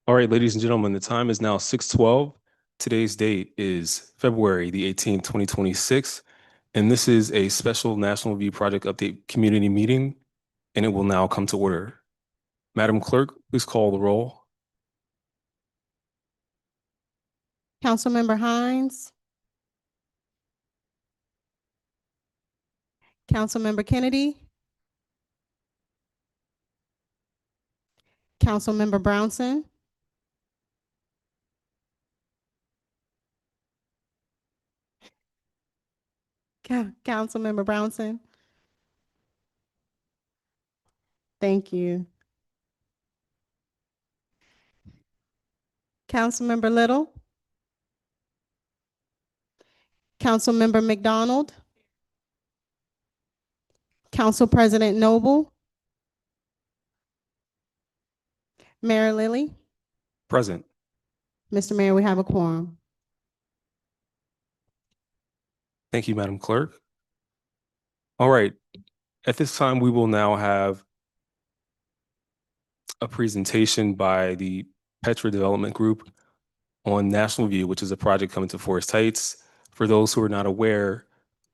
All right, ladies and gentlemen, the time is now 6:12. Today's date is February the 18th, 2026, and this is a special National Review Project Update community meeting, and it will now come to order. Madam Clerk, please call the roll. Councilmember Hines. Councilmember Kennedy. Councilmember Brownson. Councilmember Brownson. Thank you. Councilmember Little. Councilmember McDonald. Council President Noble. Mayor Lilly. Present. Mr. Mayor, we have a quorum. Thank you, Madam Clerk. All right, at this time, we will now have a presentation by the Petra Development Group on National View, which is a project coming to Forest Heights. For those who are not aware,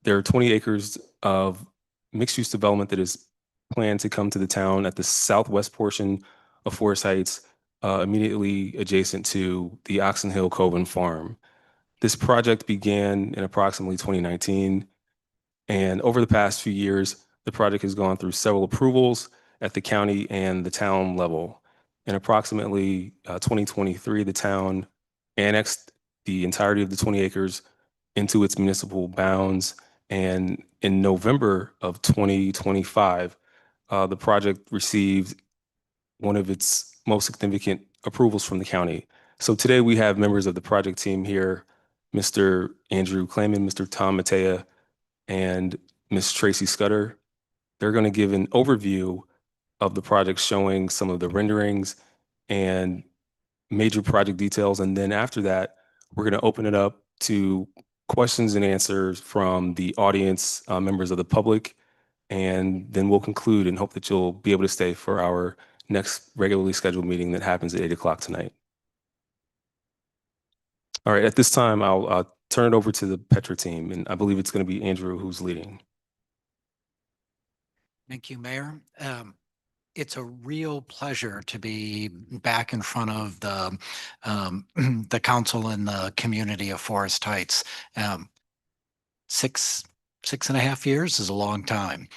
there are 20 acres of mixed-use development that is planned to come to the town at the southwest portion of Forest Heights, immediately adjacent to the Oxon Hill Coven Farm. This project began in approximately 2019, and over the past few years, the project has gone through several approvals at the county and the town level. In approximately 2023, the town annexed the entirety of the 20 acres into its municipal bounds. And in November of 2025, the project received one of its most significant approvals from the county. So today we have members of the project team here, Mr. Andrew Clayman, Mr. Tom Matea, and Ms. Tracy Scudder. They're going to give an overview of the project, showing some of the renderings and major project details. And then after that, we're going to open it up to questions and answers from the audience, members of the public. And then we'll conclude and hope that you'll be able to stay for our next regularly scheduled meeting that happens at 8 o'clock tonight. All right, at this time, I'll turn it over to the Petra team, and I believe it's going to be Andrew who's leading. Thank you, Mayor. It's a real pleasure to be back in front of the the council and the community of Forest Heights. 6.5 years is a long time.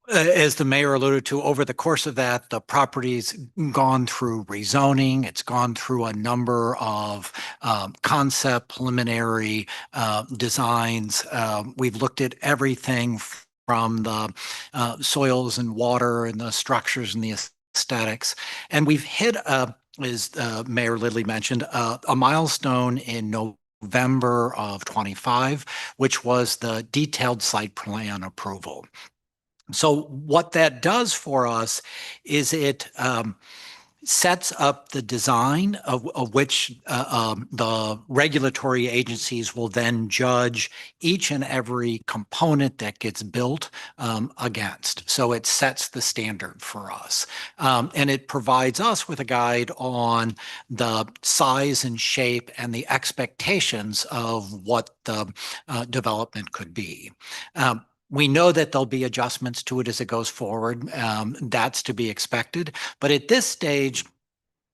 As the mayor alluded to, over the course of that, the property's gone through rezoning. It's gone through a number of concept preliminary designs. We've looked at everything from the soils and water and the structures and the aesthetics. And we've hit, as Mayor Lidley mentioned, a milestone in November of 25, which was the detailed site plan approval. So what that does for us is it sets up the design of which the regulatory agencies will then judge each and every component that gets built against. So it sets the standard for us. And it provides us with a guide on the size and shape and the expectations of what the development could be. We know that there'll be adjustments to it as it goes forward. That's to be expected. But at this stage,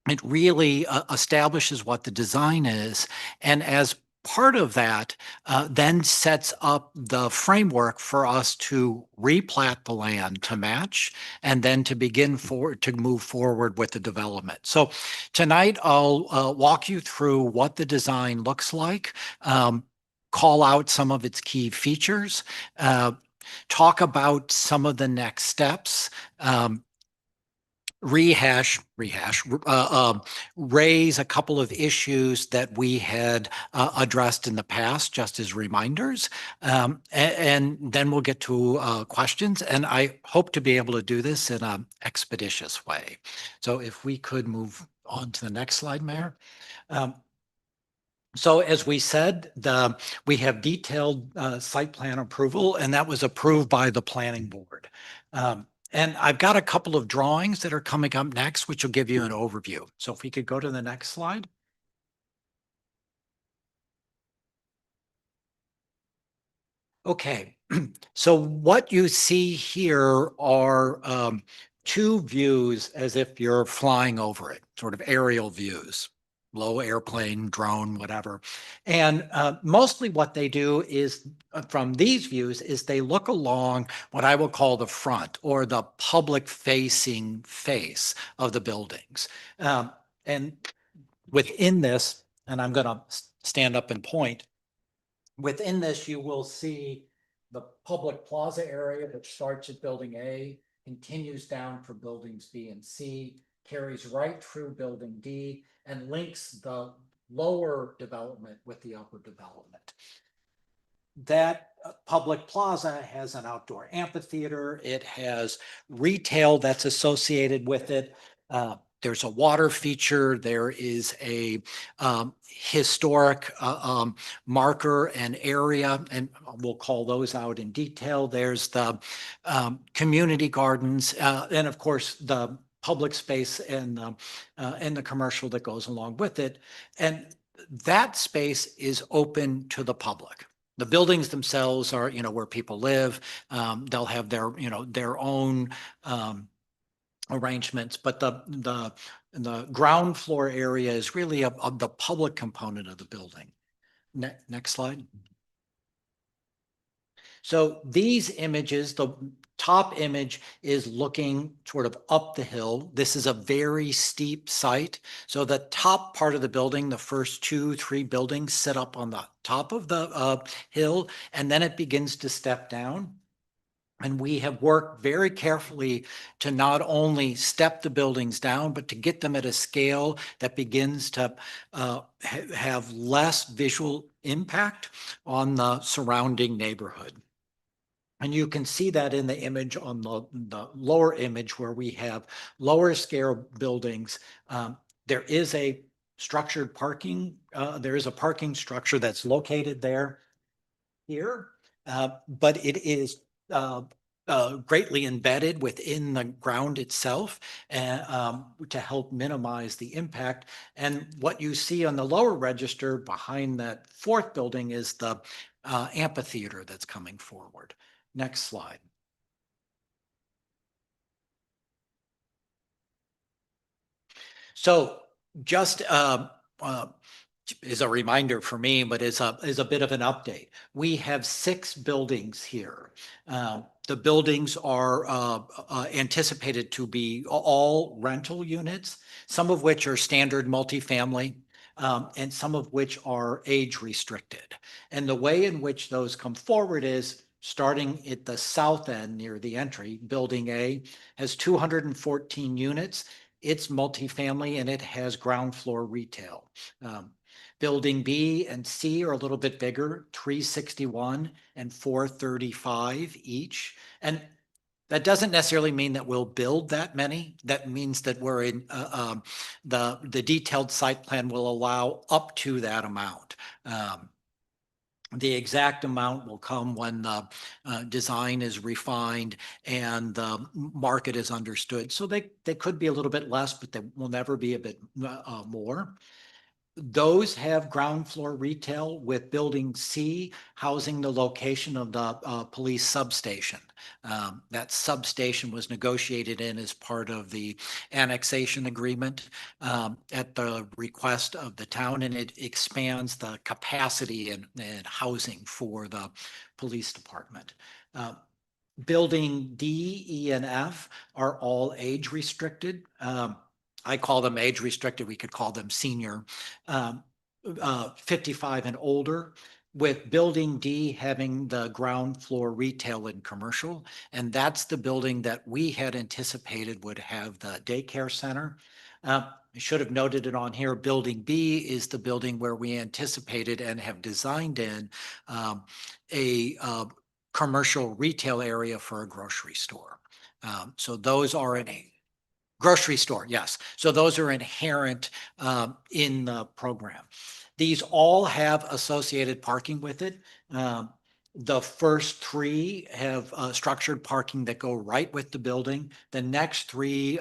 it really establishes what the design is. And as part of that, then sets up the framework for us to replat the land to match and then to begin to move forward with the development. So tonight, I'll walk you through what the design looks like, call out some of its key features, talk about some of the next steps, raise a couple of issues that we had addressed in the past, just as reminders, and then we'll get to questions. And I hope to be able to do this in an expeditious way. So if we could move on to the next slide, Mayor. So as we said, we have detailed site plan approval, and that was approved by the planning board. And I've got a couple of drawings that are coming up next, which will give you an overview. So if we could go to the next slide. Okay, so what you see here are two views as if you're flying over it, sort of aerial views, low airplane, drone, whatever. And mostly what they do is from these views is they look along what I will call the front or the public facing face of the buildings. And within this, and I'm going to stand up and point, within this, you will see the public plaza area, which starts at building A, continues down for buildings B and C, carries right through building D, and links the lower development with the upper development. That public plaza has an outdoor amphitheater. It has retail that's associated with it. There's a water feature. There is a historic marker and area, and we'll call those out in detail. There's the community gardens, and of course the public space and the commercial that goes along with it. And that space is open to the public. The buildings themselves are, where people live. They'll have their, their own arrangements, but the ground floor area is really of the public component of the building. Next slide. So these images, the top image is looking sort of up the hill. This is a very steep site. So the top part of the building, the first 2-3 buildings sit up on the top of the hill, and then it begins to step down. And we have worked very carefully to not only step the buildings down, but to get them at a scale that begins to have less visual impact on the surrounding neighborhood. And you can see that in the image on the lower image where we have lower scale buildings. There is a structured parking. There is a parking structure that's located there here, but it is greatly embedded within the ground itself to help minimize the impact. And what you see on the lower register behind that fourth building is the amphitheater that's coming forward. Next slide. So just is a reminder for me, but is a bit of an update. We have 6 buildings here. The buildings are anticipated to be all rental units, some of which are standard multifamily, and some of which are age restricted. And the way in which those come forward is starting at the south end near the entry. Building A has 214 units. It's multifamily and it has ground floor retail. Building B and C are a little bit bigger, 361 and 435 each. And that doesn't necessarily mean that we'll build that many. That means that we're in the detailed site plan will allow up to that amount. The exact amount will come when the design is refined and the market is understood. So they could be a little bit less, but they will never be a bit more. Those have ground floor retail, with building C housing the location of the police substation. That substation was negotiated in as part of the annexation agreement at the request of the town, and it expands the capacity and housing for the police department. Building D, E, and F are all age restricted. I call them age restricted. We could call them senior, 55 and older, with building D having the ground floor retail and commercial. And that's the building that we had anticipated would have the daycare center. I should have noted it on here. Building B is the building where we anticipated and have designed in a commercial retail area for a grocery store. So those are in a grocery store, yes. So those are inherent in the program. These all have associated parking with it. The first three have structured parking that go right with the building. The next three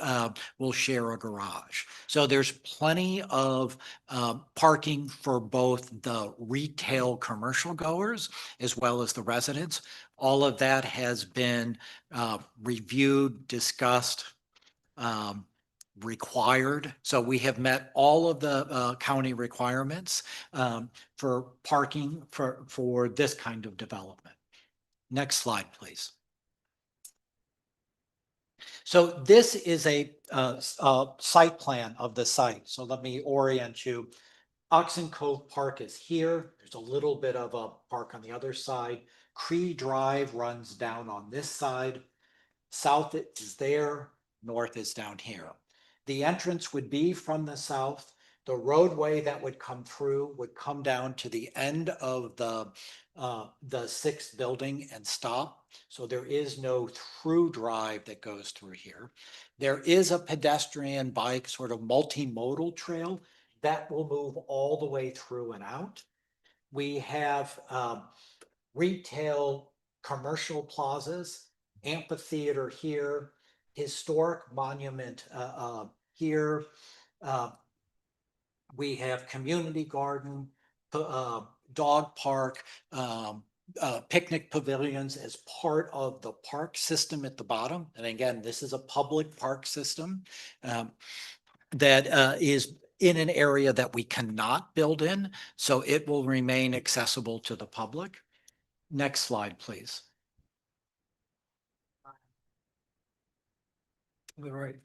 will share a garage. So there's plenty of parking for both the retail commercial goers as well as the residents. All of that has been reviewed, discussed, required. So we have met all of the county requirements for parking for this kind of development. Next slide, please. So this is a site plan of the site. So let me orient you. Oxen Cove Park is here. There's a little bit of a park on the other side. Cree Drive runs down on this side. South is there, north is down here. The entrance would be from the south. The roadway that would come through would come down to the end of the sixth building and stop. So there is no through drive that goes through here. There is a pedestrian bike sort of multimodal trail that will move all the way through and out. We have retail commercial plazas, amphitheater here, historic monument here. We have community garden, dog park, picnic pavilions as part of the park system at the bottom. And again, this is a public park system that is in an area that we cannot build in, so it will remain accessible to the public. Next slide, please. All right.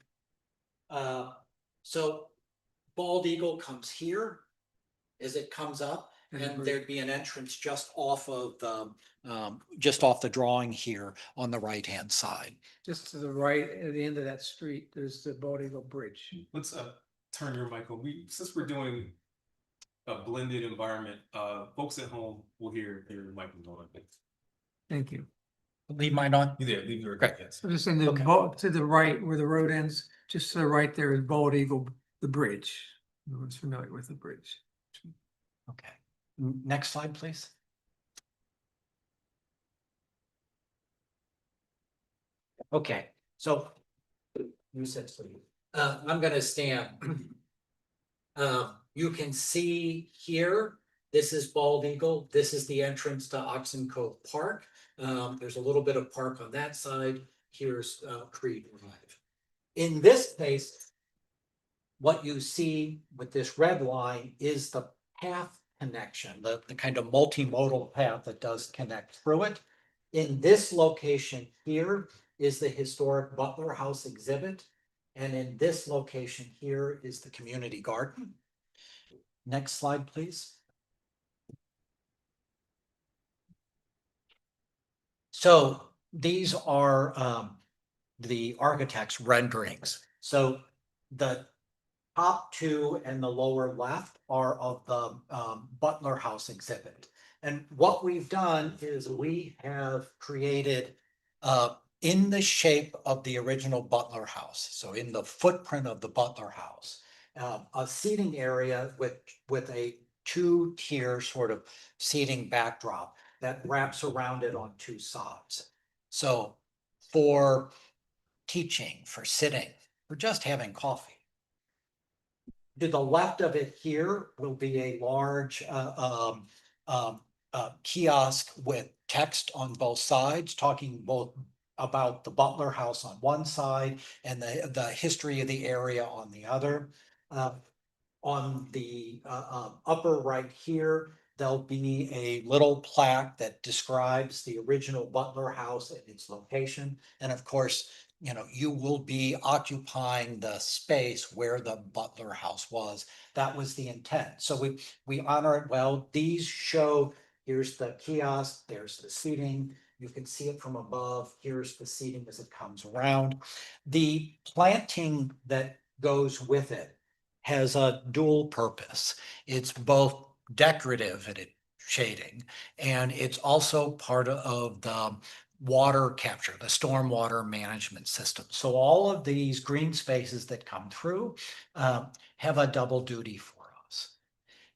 So Bald Eagle comes here as it comes up, and there'd be an entrance just off of the drawing here on the right-hand side. Just to the right, at the end of that street, there's the Bald Eagle Bridge. Let's turn your mic on. Since we're doing a blended environment, folks at home will hear your mic on. Thank you. Leave mine on. Yeah, leave your Great. yes. So just in the, Okay. to the right where the road ends, just to the right there is Bald Eagle, the bridge. Everyone's familiar with the bridge. Okay. Next slide, please. Okay, so you said sleep. I'm gonna stand. You can see here, this is Bald Eagle. This is the entrance to Oxen Cove Park. There's a little bit of park on that side. Here's Creed Drive. In this case, what you see with this red line is the path connection, the kind of multimodal path that does connect through it. In this location here is the historic Butler House exhibit. And in this location here is the community garden. Next slide, please. So these are the architect's renderings. So the top two and the lower left are of the Butler House exhibit. And what we've done is we have created in the shape of the original Butler House, so in the footprint of the Butler House, a seating area with a two-tier sort of seating backdrop that wraps around it on two sides. So for teaching, for sitting, for just having coffee. To the left of it here will be a large kiosk with text on both sides, talking both about the Butler House on one side and the history of the area on the other. On the upper right here, there'll be a little plaque that describes the original Butler House and its location. And of course, you know, you will be occupying the space where the Butler House was. That was the intent. So we honor it well. These show, here's the kiosk, there's the seating. You can see it from above. Here's the seating as it comes around. The planting that goes with it has a dual purpose. It's both decorative and shading, and it's also part of the water capture, the stormwater management system. So all of these green spaces that come through have a double duty for us.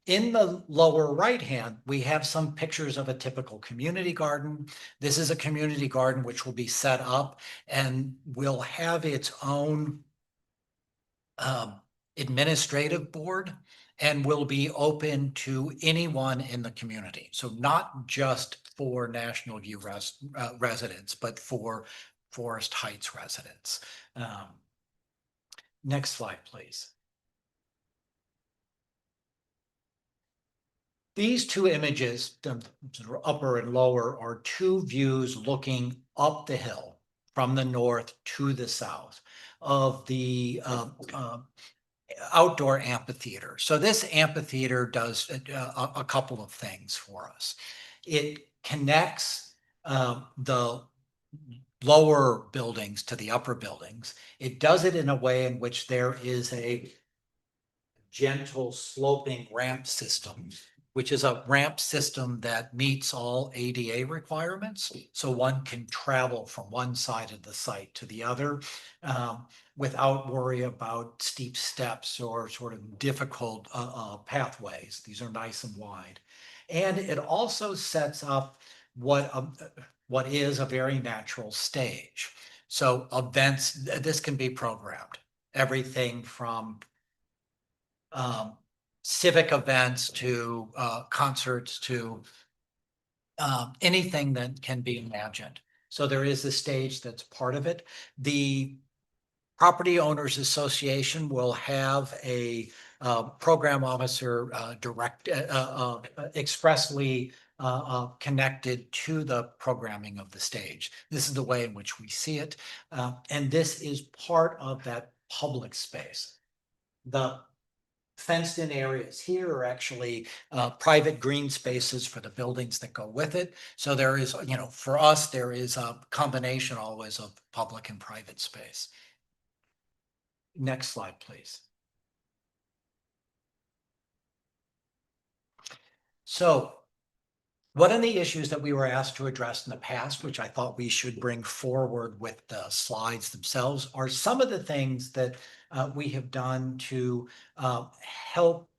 In the lower right hand, we have some pictures of a typical community garden. This is a community garden which will be set up and will have its own administrative board and will be open to anyone in the community. So not just for National View residents, but for Forest Heights residents. Next slide, please. These two images, the upper and lower, are two views looking up the hill from the north to the south of the outdoor amphitheater. So this amphitheater does a couple of things for us. It connects the lower buildings to the upper buildings. It does it in a way in which there is a gentle sloping ramp system, which is a ramp system that meets all ADA requirements. So one can travel from one side of the site to the other without worry about steep steps or sort of difficult pathways. These are nice and wide. And it also sets up what is a very natural stage. So events, this can be programmed. Everything from civic events to concerts to anything that can be imagined. So there is a stage that's part of it. The Property Owners Association will have a program officer expressly connected to the programming of the stage. This is the way in which we see it. And this is part of that public space. The fenced in areas here are actually private green spaces for the buildings that go with it. So there is, for us, there is a combination always of public and private space. Next slide, please. So one of the issues that we were asked to address in the past, which I thought we should bring forward with the slides themselves, are some of the things that we have done to help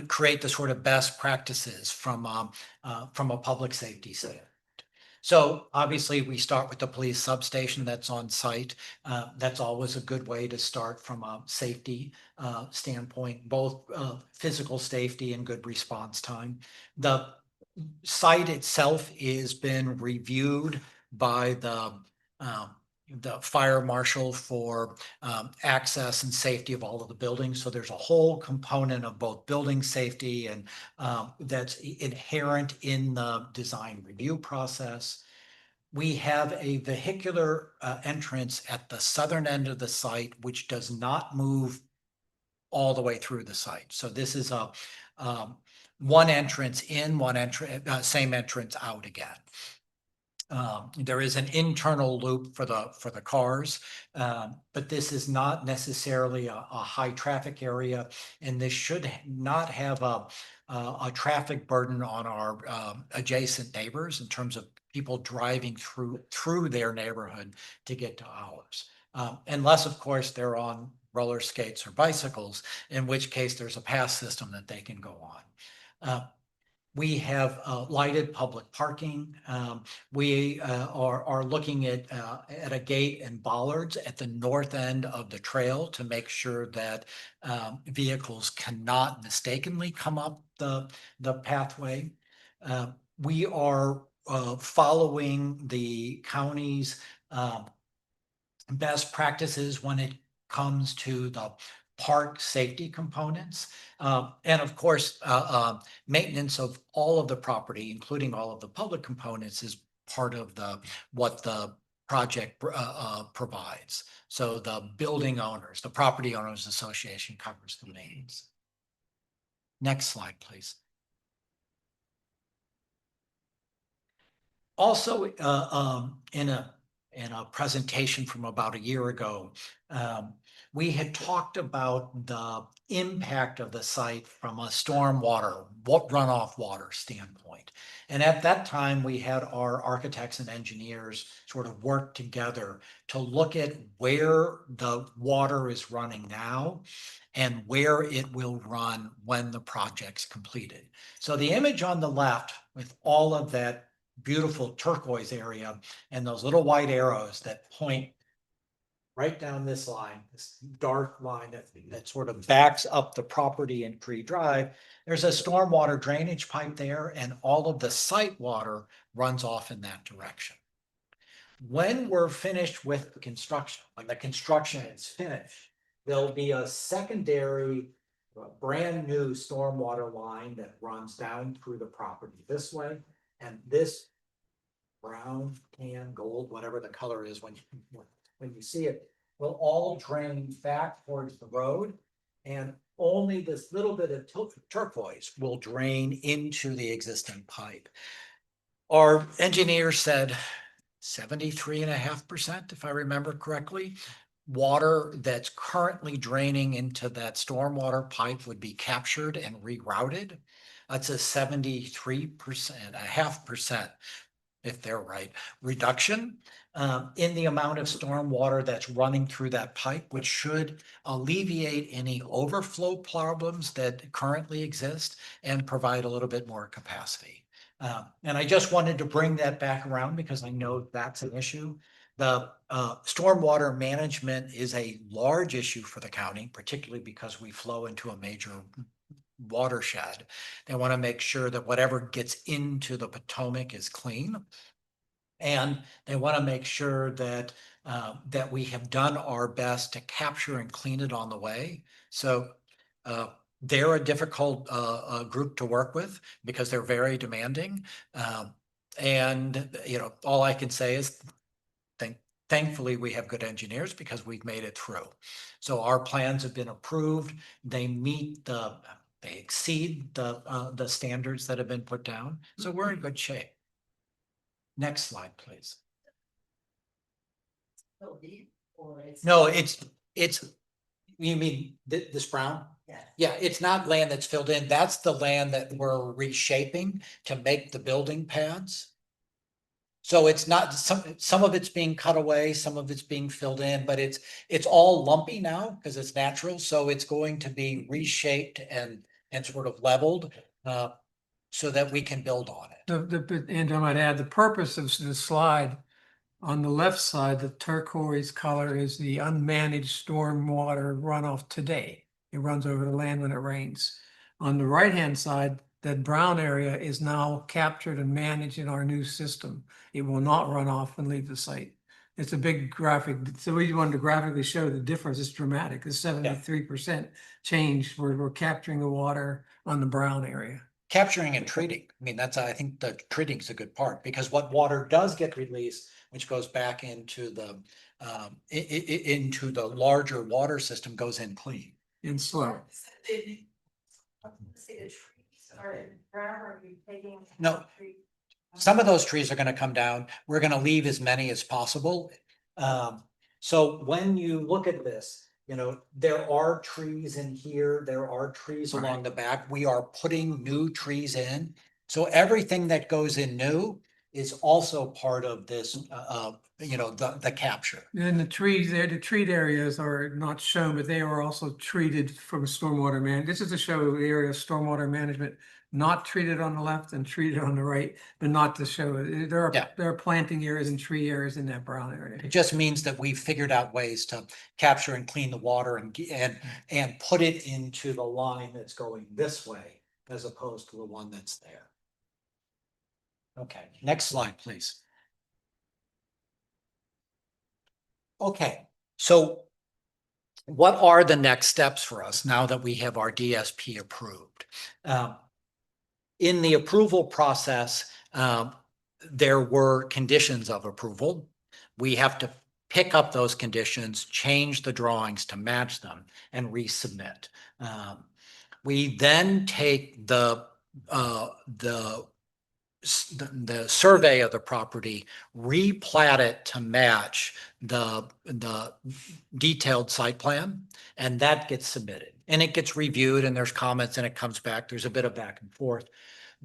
create the sort of best practices from a public safety standpoint. So obviously we start with the police substation that's on site. That's always a good way to start from a safety standpoint, both physical safety and good response time. The site itself has been reviewed by the fire marshal for access and safety of all of the buildings. So there's a whole component of both building safety and that's inherent in the design review process. We have a vehicular entrance at the southern end of the site, which does not move all the way through the site. So this is a one entrance in, same entrance out again. There is an internal loop for the cars, but this is not necessarily a high traffic area, and this should not have a traffic burden on our adjacent neighbors in terms of people driving through their neighborhood to get to ours. Unless, of course, they're on roller skates or bicycles, in which case there's a pass system that they can go on. We have lighted public parking. We are looking at a gate and bollards at the north end of the trail to make sure that vehicles cannot mistakenly come up the pathway. We are following the county's best practices when it comes to the park safety components. And of course, maintenance of all of the property, including all of the public components, is part of what the project provides. So the building owners, the Property Owners Association covers the names. Next slide, please. Also, in in a presentation from about a year ago, we had talked about the impact of the site from a stormwater, runoff water standpoint. And at that time, we had our architects and engineers sort of work together to look at where the water is running now and where it will run when the project's completed. So the image on the left with all of that beautiful turquoise area and those little white arrows that point right down this line, this dark line that sort of backs up the property in Tree Drive. There's a stormwater drainage pipe there, and all of the site water runs off in that direction. When we're finished with the construction, when the construction is finished, there'll be a secondary, brand new stormwater line that runs down through the property this way. And this brown, tan, gold, whatever the color is when you see it, will all drain back towards the road. And only this little bit of turquoise will drain into the existing pipe. Our engineer said 73.5%, if I remember correctly, water that's currently draining into that stormwater pipe would be captured and rerouted. That's a 73.5%, if they're right, reduction in the amount of stormwater that's running through that pipe, which should alleviate any overflow problems that currently exist and provide a little bit more capacity. And I just wanted to bring that back around because I know that's an issue. The stormwater management is a large issue for the county, particularly because we flow into a major watershed. They want to make sure that whatever gets into the Potomac is clean. And they want to make sure that that we have done our best to capture and clean it on the way. So they're a difficult group to work with because they're very demanding. And you know, all I can say is thankfully we have good engineers because we've made it through. So our plans have been approved. They exceed the standards that have been put down. So we're in good shape. Next slide, please. No, it's, you mean this brown? Yeah. Yeah, it's not land that's filled in. That's the land that we're reshaping to make the building pads. So it's not, some of it's being cut away, some of it's being filled in, but it's all lumpy now because it's natural. So it's going to be reshaped and sort of leveled so that we can build on it. And I might add, the purpose of the slide on the left side, the turquoise color is the unmanaged stormwater runoff today. It runs over the land when it rains. On the right-hand side, that brown area is now captured and managed in our new system. It will not run off and leave the site. It's a big graphic. So we wanted to graphically show the difference. It's dramatic. It's 73% change. We're capturing the water on the brown area. Capturing and treating. I mean, I think the treating is a good part because what water does get released, which goes back into the larger water system, goes in clean. And slow. No, some of those trees are going to come down. We're going to leave as many as possible. So when you look at this, you know, there are trees in here. There are trees along the back. We are putting new trees in. So everything that goes in new is also part of this, you know, the capture. And the trees there, the treat areas are not shown, but they are also treated from stormwater management. This is to show the area of stormwater management, not treated on the left and treated on the right, but not to show it. There are planting areas and tree areas in that brown area. It just means that we've figured out ways to capture and clean the water and put it into the line that's going this way as opposed to the one that's there. Okay, next slide, please. Okay, so what are the next steps for us now that we have our DSP approved? In the approval process, there were conditions of approval. We have to pick up those conditions, change the drawings to match them, and resubmit. We then take the the survey of the property, replat it to match the detailed site plan, and that gets submitted. And it gets reviewed and there's comments and it comes back. There's a bit of back and forth.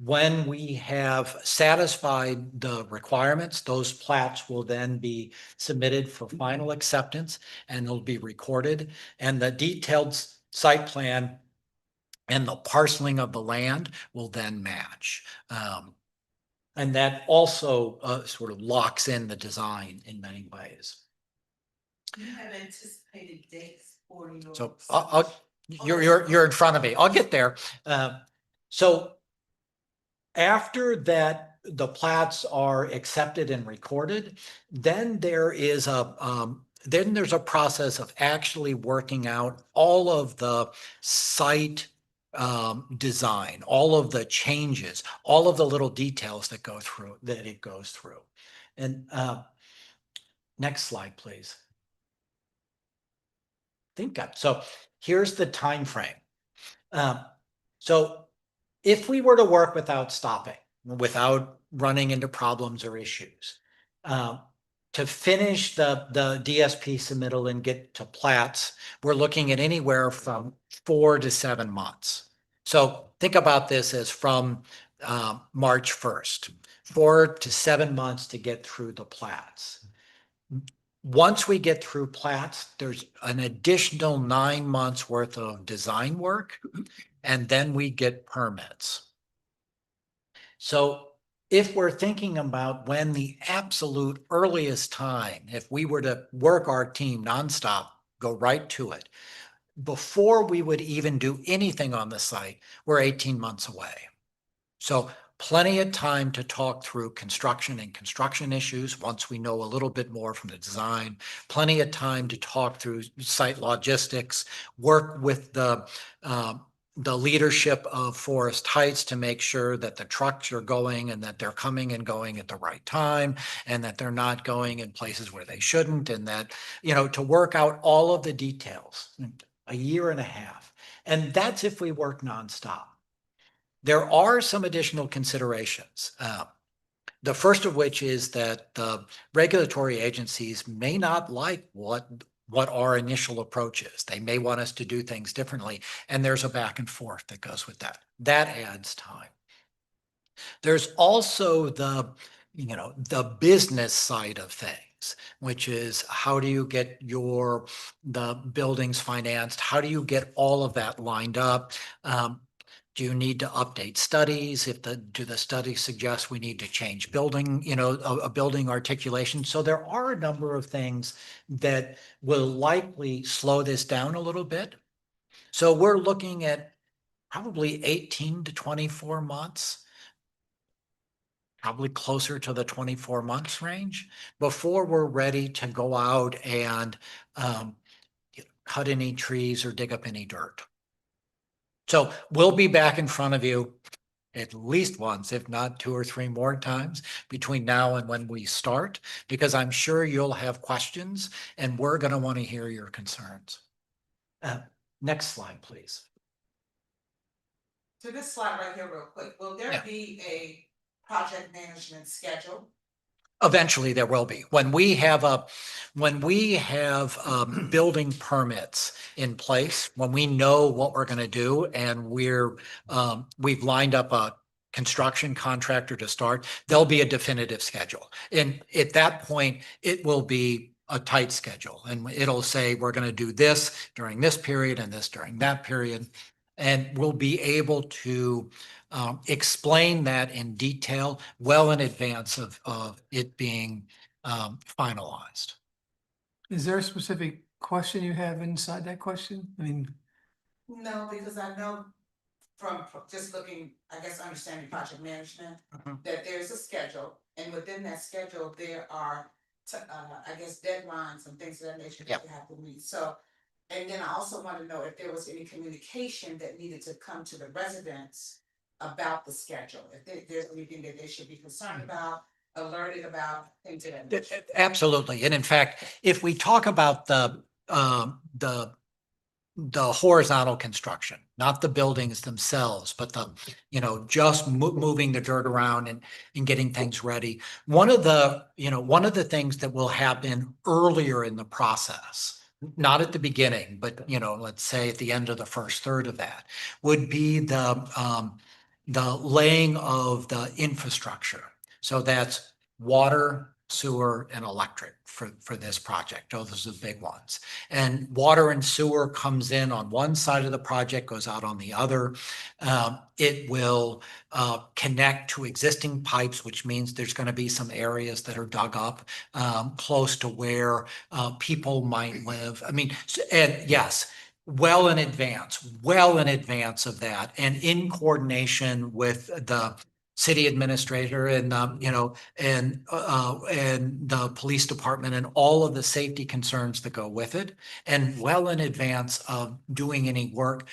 When we have satisfied the requirements, those plats will then be submitted for final acceptance and they'll be recorded. And the detailed site plan and the parceling of the land will then match. And that also sort of locks in the design in many ways. Do you have anticipated dates for your? So you're in front of me. I'll get there. So after that, the plats are accepted and recorded, then there's a process of actually working out all of the site design, all of the changes, all of the little details that it goes through. And next slide, please. So here's the time frame. So if we were to work without stopping, without running into problems or issues, to finish the DSP submittal and get to plats, we're looking at anywhere from 4 to 7 months. So think about this as from March 1st, 4 to 7 months to get through the plats. Once we get through plats, there's an additional 9 months worth of design work, and then we get permits. So if we're thinking about when the absolute earliest time, if we were to work our team nonstop, go right to it, before we would even do anything on the site, we're 18 months away. So plenty of time to talk through construction and construction issues once we know a little bit more from the design, plenty of time to talk through site logistics, work with the leadership of Forest Heights to make sure that the trucks are going and that they're coming and going at the right time and that they're not going in places where they shouldn't, and that, to work out all of the details, a year and a half. And that's if we work nonstop. There are some additional considerations. The first of which is that the regulatory agencies may not like what our initial approach is. They may want us to do things differently, and there's a back and forth that goes with that. That adds time. There's also the business side of things, which is how do you get the buildings financed? How do you get all of that lined up? Do you need to update studies? Do the studies suggest we need to change building, a building articulation? So there are a number of things that will likely slow this down a little bit. So we're looking at probably 18 to 24 months, probably closer to the 24 months range before we're ready to go out and cut any trees or dig up any dirt. So we'll be back in front of you at least once, if not 2 or 3 more times between now and when we start, because I'm sure you'll have questions and we're going to want to hear your concerns. Next slide, please. To this slide right here real quick, will there be a project management schedule? Eventually there will be. When we have building permits in place, when we know what we're going to do and we've lined up a construction contractor to start, there'll be a definitive schedule. And at that point, it will be a tight schedule and it'll say, we're going to do this during this period and this during that period. And we'll be able to explain that in detail well in advance of it being finalized. Is there a specific question you have inside that question? I mean, No, because I know from just looking, I guess, understanding project management, that there's a schedule, and within that schedule, there are, I guess, deadlines and things of that nature that you have to meet. So, and then I also want to know if there was any communication that needed to come to the residents about the schedule, if there's anything that they should be concerned about, alerted about, things of that nature. Absolutely. And in fact, if we talk about the the horizontal construction, not the buildings themselves, but the, just moving the dirt around and getting things ready. One of the things that will happen earlier in the process, not at the beginning, but, let's say at the end of the first third of that, would be the laying of the infrastructure. So that's water, sewer, and electric for this project. Those are the big ones. And water and sewer comes in on one side of the project, goes out on the other. It will connect to existing pipes, which means there's going to be some areas that are dug up close to where people might live. I mean, and yes, well in advance of that, and in coordination with the city administrator and and the police department and all of the safety concerns that go with it, and well in advance of doing any work,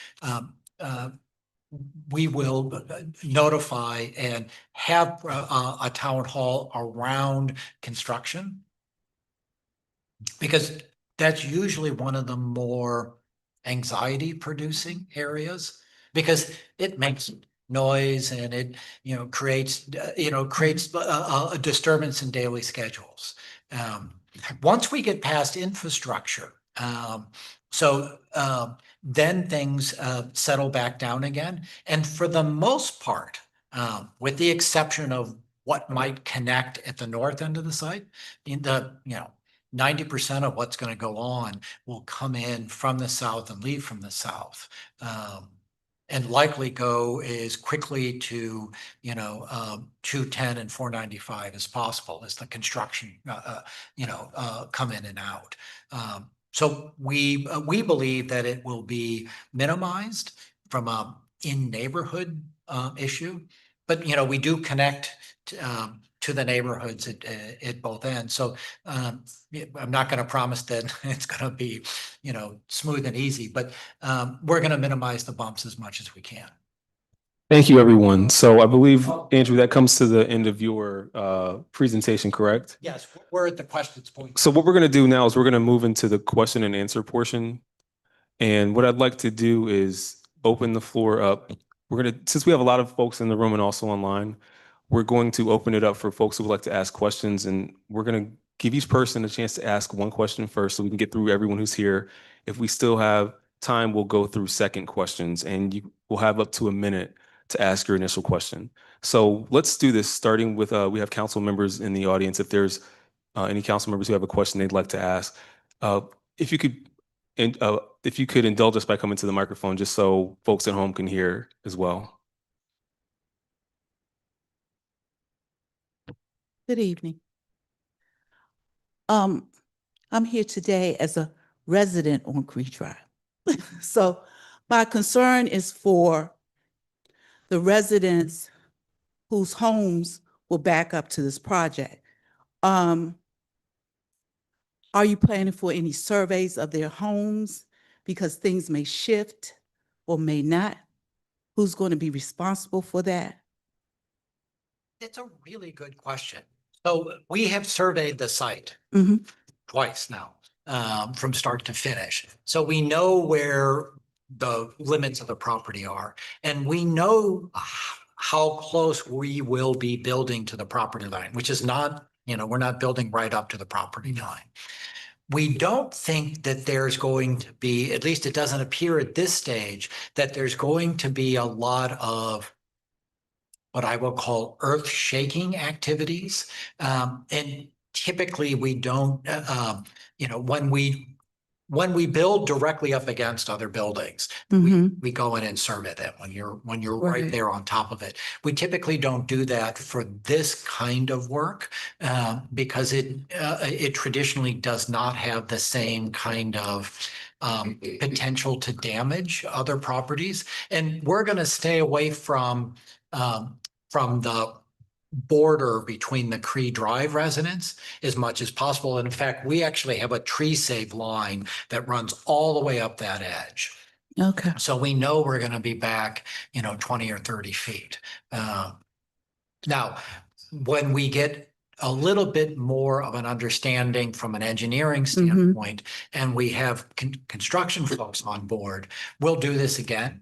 we will notify and have a town hall around construction, because that's usually one of the more anxiety producing areas, because it makes noise and it, creates a disturbance in daily schedules. Once we get past infrastructure, then things settle back down again. And for the most part, with the exception of what might connect at the north end of the site, in the, 90% of what's going to go on will come in from the south and leave from the south, and likely go as quickly to 210 and 495 as possible as the construction come in and out. So we believe that it will be minimized from a in neighborhood issue, but we do connect to the neighborhoods at both ends. So I'm not going to promise that it's going to be, smooth and easy, but we're going to minimize the bumps as much as we can. Thank you, everyone. So I believe, Andrew, that comes to the end of your presentation, correct? Yes, we're at the questions point. So what we're going to do now is we're going to move into the question and answer portion. And what I'd like to do is open the floor up. Since we have a lot of folks in the room and also online, we're going to open it up for folks who would like to ask questions. And we're going to give each person a chance to ask one question first so we can get through everyone who's here. If we still have time, we'll go through second questions, and you will have up to a minute to ask your initial question. So let's do this, starting with, we have council members in the audience. If there's any council members who have a question they'd like to ask, if you could indulge us by coming to the microphone, just so folks at home can hear as well. Good evening. I'm here today as a resident on Creek Drive. So my concern is for the residents whose homes will back up to this project. Are you planning for any surveys of their homes? Because things may shift or may not. Who's going to be responsible for that? It's a really good question. So we have surveyed the site twice now, from start to finish. So we know where the limits of the property are, and we know how close we will be building to the property line, which is not, we're not building right up to the property line. We don't think that there's going to be, at least it doesn't appear at this stage, that there's going to be a lot of what I will call earth shaking activities. And typically we don't, when we build directly up against other buildings, we go in and survey them when you're right there on top of it. We typically don't do that for this kind of work because it traditionally does not have the same kind of potential to damage other properties. And we're going to stay away from the border between the Cree Drive residents as much as possible. And in fact, we actually have a tree save line that runs all the way up that edge. Okay. So we know we're going to be back, 20 or 30 feet. Now, when we get a little bit more of an understanding from an engineering standpoint, and we have construction folks on board, we'll do this again.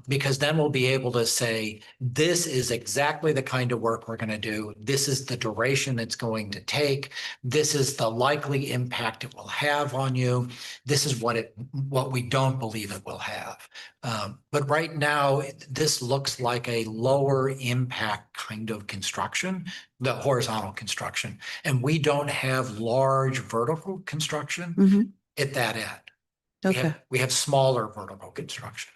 Because then we'll be able to say, this is exactly the kind of work we're going to do. This is the duration it's going to take. This is the likely impact it will have on you. This is what we don't believe it will have. But right now, this looks like a lower impact kind of construction, the horizontal construction. And we don't have large vertical construction at that end. Okay. We have smaller vertical construction.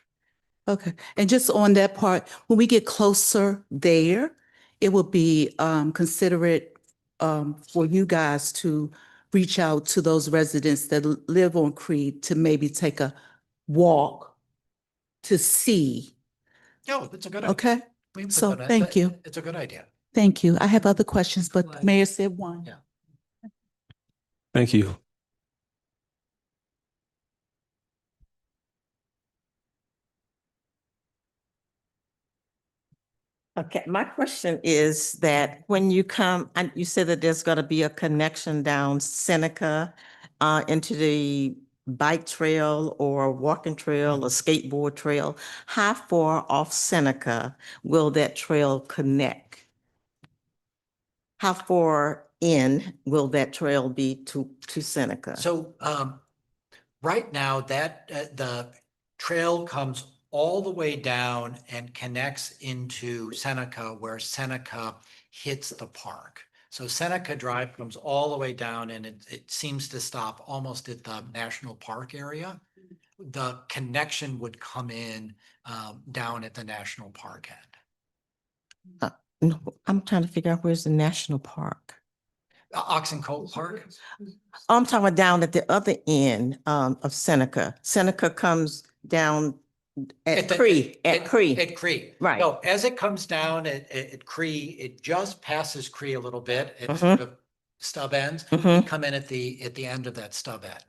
Okay, and just on that part, when we get closer there, it would be considerate for you guys to reach out to those residents that live on Creed to maybe take a walk to see. No, that's a good idea. Okay, We so put that- thank you. It's a good idea. Thank you. I have other questions, but Mayor said one. Yeah. Thank you. Okay, my question is that when you come, and you said that there's gonna be a connection down Seneca into the bike trail or walking trail or skateboard trail. How far off Seneca will that trail connect? How far in will that trail be to Seneca? So right now that the trail comes all the way down and connects into Seneca, where Seneca hits the park. So Seneca Drive comes all the way down and it seems to stop almost at the national park area. The connection would come in down at the national park end. No, I'm trying to figure out where's the national park. Oxen Cove Park? I'm talking about down at the other end of Seneca. Seneca comes down at Cree, at Cree. At Cree. Right. So as it comes down at Cree, it just passes Cree a little bit. It Mhm. sort of stub ends. Mhm. Come in at the end of that stub end.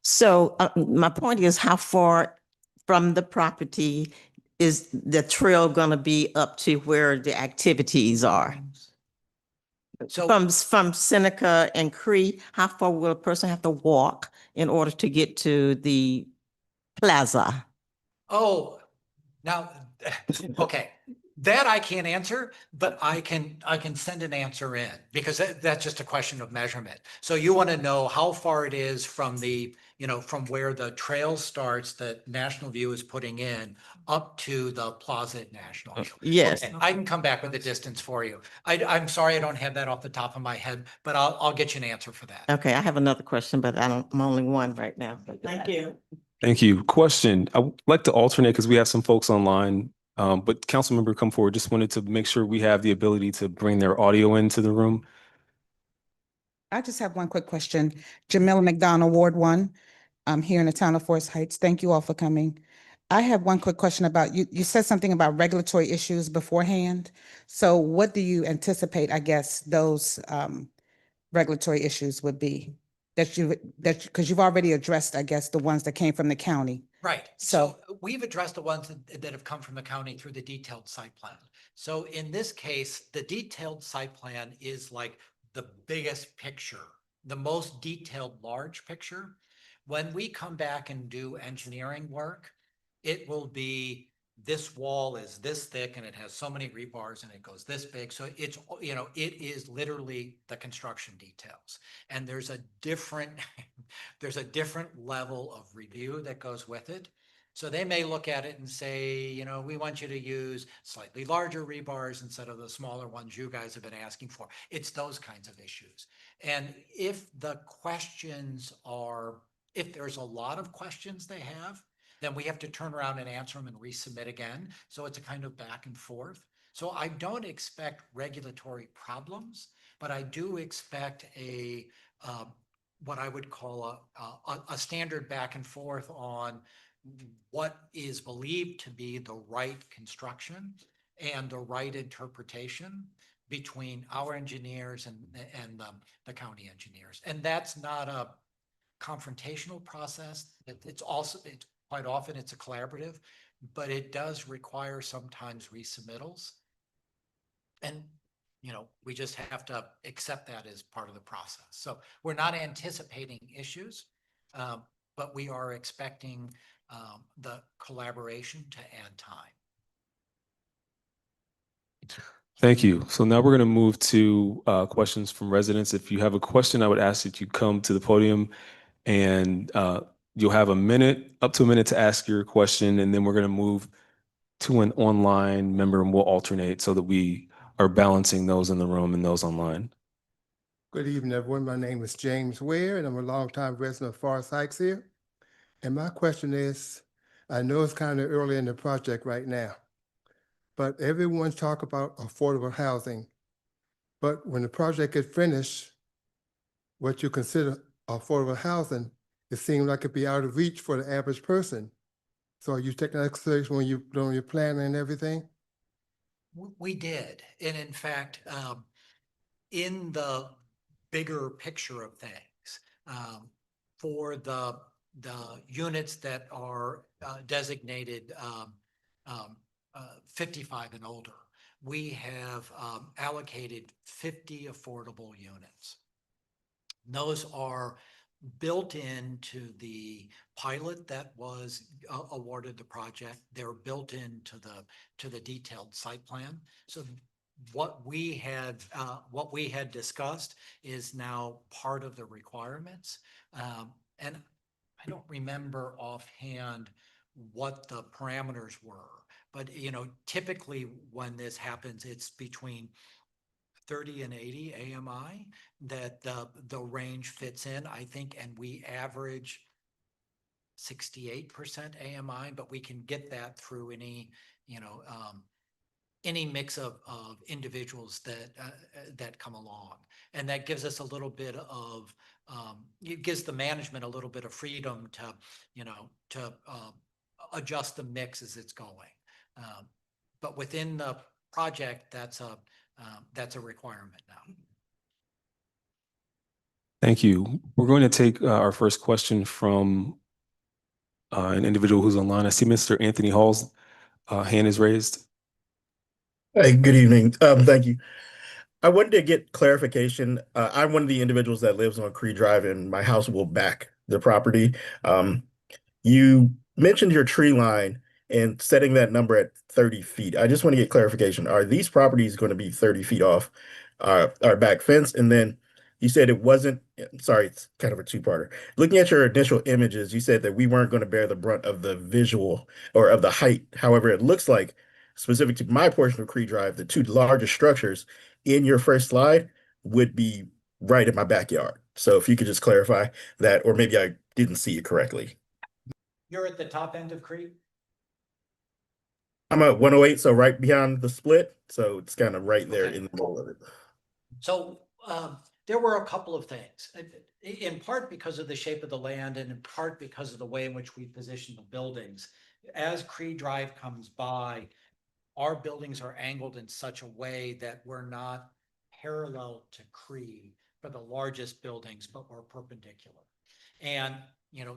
So my point is, how far from the property is the trail gonna be up to where the activities are? So From Seneca and Cree, how far will a person have to walk in order to get to the plaza? oh, now, okay, that I can't answer, but I can send an answer in because that's just a question of measurement. So you want to know how far it is from from where the trail starts that National View is putting in up to the plaza at National View. Yes. Okay, I can come back with the distance for you. I'm sorry, I don't have that off the top of my head, but I'll get you an answer for that. Okay, I have another question, but I'm only one right now. Thank you. Thank you. Question. I would like to alternate because we have some folks online, but council member come forward. Just wanted to make sure we have the ability to bring their audio into the room. I just have one quick question. Jamila McDonald, Ward 1. I'm here in the town of Forest Heights. Thank you all for coming. I have one quick question about, you said something about regulatory issues beforehand. So what do you anticipate, I guess, those regulatory issues would be? Because you've already addressed, I guess, the ones that came from the county. Right. So- So we've addressed the ones that have come from the county through the detailed site plan. So in this case, the detailed site plan is like the biggest picture, the most detailed large picture. When we come back and do engineering work, it will be this wall is this thick and it has so many rebars and it goes this big. So it's, it is literally the construction details. And there's a different, there's a different level of review that goes with it. So they may look at it and say, we want you to use slightly larger rebars instead of the smaller ones you guys have been asking for. It's those kinds of issues. And if the questions are, if there's a lot of questions they have, then we have to turn around and answer them and resubmit again. So it's a kind of back and forth. So I don't expect regulatory problems, but I do expect a what I would call a standard back and forth on what is believed to be the right construction and the right interpretation between our engineers and the county engineers. And that's not a confrontational process. It's quite often it's a collaborative, but it does require sometimes resubmittals. And we just have to accept that as part of the process. So we're not anticipating issues, but we are expecting the collaboration to add time. Thank you. So now we're going to move to questions from residents. If you have a question, I would ask that you come to the podium and you'll have up to a minute to ask your question, and then we're going to move to an online member and we'll alternate so that we are balancing those in the room and those online. Good evening, everyone. My name is James Ware, and I'm a longtime resident of Forest Heights here. And my question is, I know it's kind of early in the project right now, but everyone's talk about affordable housing. But when the project gets finished, what you consider affordable housing, it seems like it'd be out of reach for the average person. So are you taking that consideration when you're doing your planning and everything? We did. And in fact, in the bigger picture of things, for the units that are designated 55 and older, we have allocated 50 affordable units. Those are built into the pilot that was awarded the project. They're built into the detailed site plan. So what we had discussed is now part of the requirements. And I don't remember offhand what the parameters were, but typically when this happens, it's between 30 and 80 AMI that the range fits in, I think, and we average 68% AMI, but we can get that through any mix of individuals that come along. And that gives us a little bit of, it gives the management a little bit of freedom to adjust the mix as it's going. But within the project, that's a requirement now. Thank you. We're going to take our first question from an individual who's online. I see Mr. Anthony Hall's hand is raised. Hey, good evening. Thank you. I wanted to get clarification. I'm one of the individuals that lives on Cree Drive, and my house will back the property. You mentioned your tree line and setting that number at 30 feet. I just want to get clarification. Are these properties going to be 30 feet off our back fence? And then you said it wasn't, sorry, it's kind of a two-parter. Looking at your initial images, you said that we weren't going to bear the brunt of the visual or of the height. However, it looks like, specific to my portion of Cree Drive, the two largest structures in your first slide would be right in my backyard. So if you could just clarify that, or maybe I didn't see it correctly. You're at the top end of Cree? I'm at 108, so right behind the split. So it's kind of right there Okay. in the middle of it. So there were a couple of things, in part because of the shape of the land and in part because of the way in which we position the buildings. As Cree Drive comes by, our buildings are angled in such a way that we're not parallel to Cree for the largest buildings, but we're perpendicular. And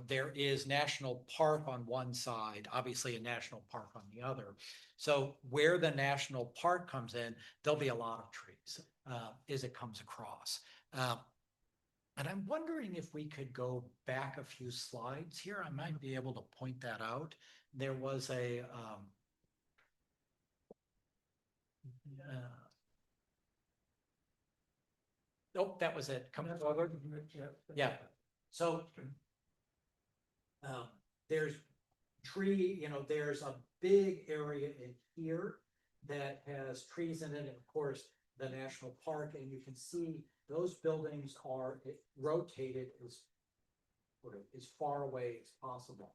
there is National Park on one side, obviously a national park on the other. So where the national park comes in, there'll be a lot of trees as it comes across. And I'm wondering if we could go back a few slides here. I might be able to point that out. There was a nope, that was it. Come forward. Yeah. So there's tree, there's a big area in here that has trees in it, and of course the national park, and you can see those buildings are rotated as far away as possible.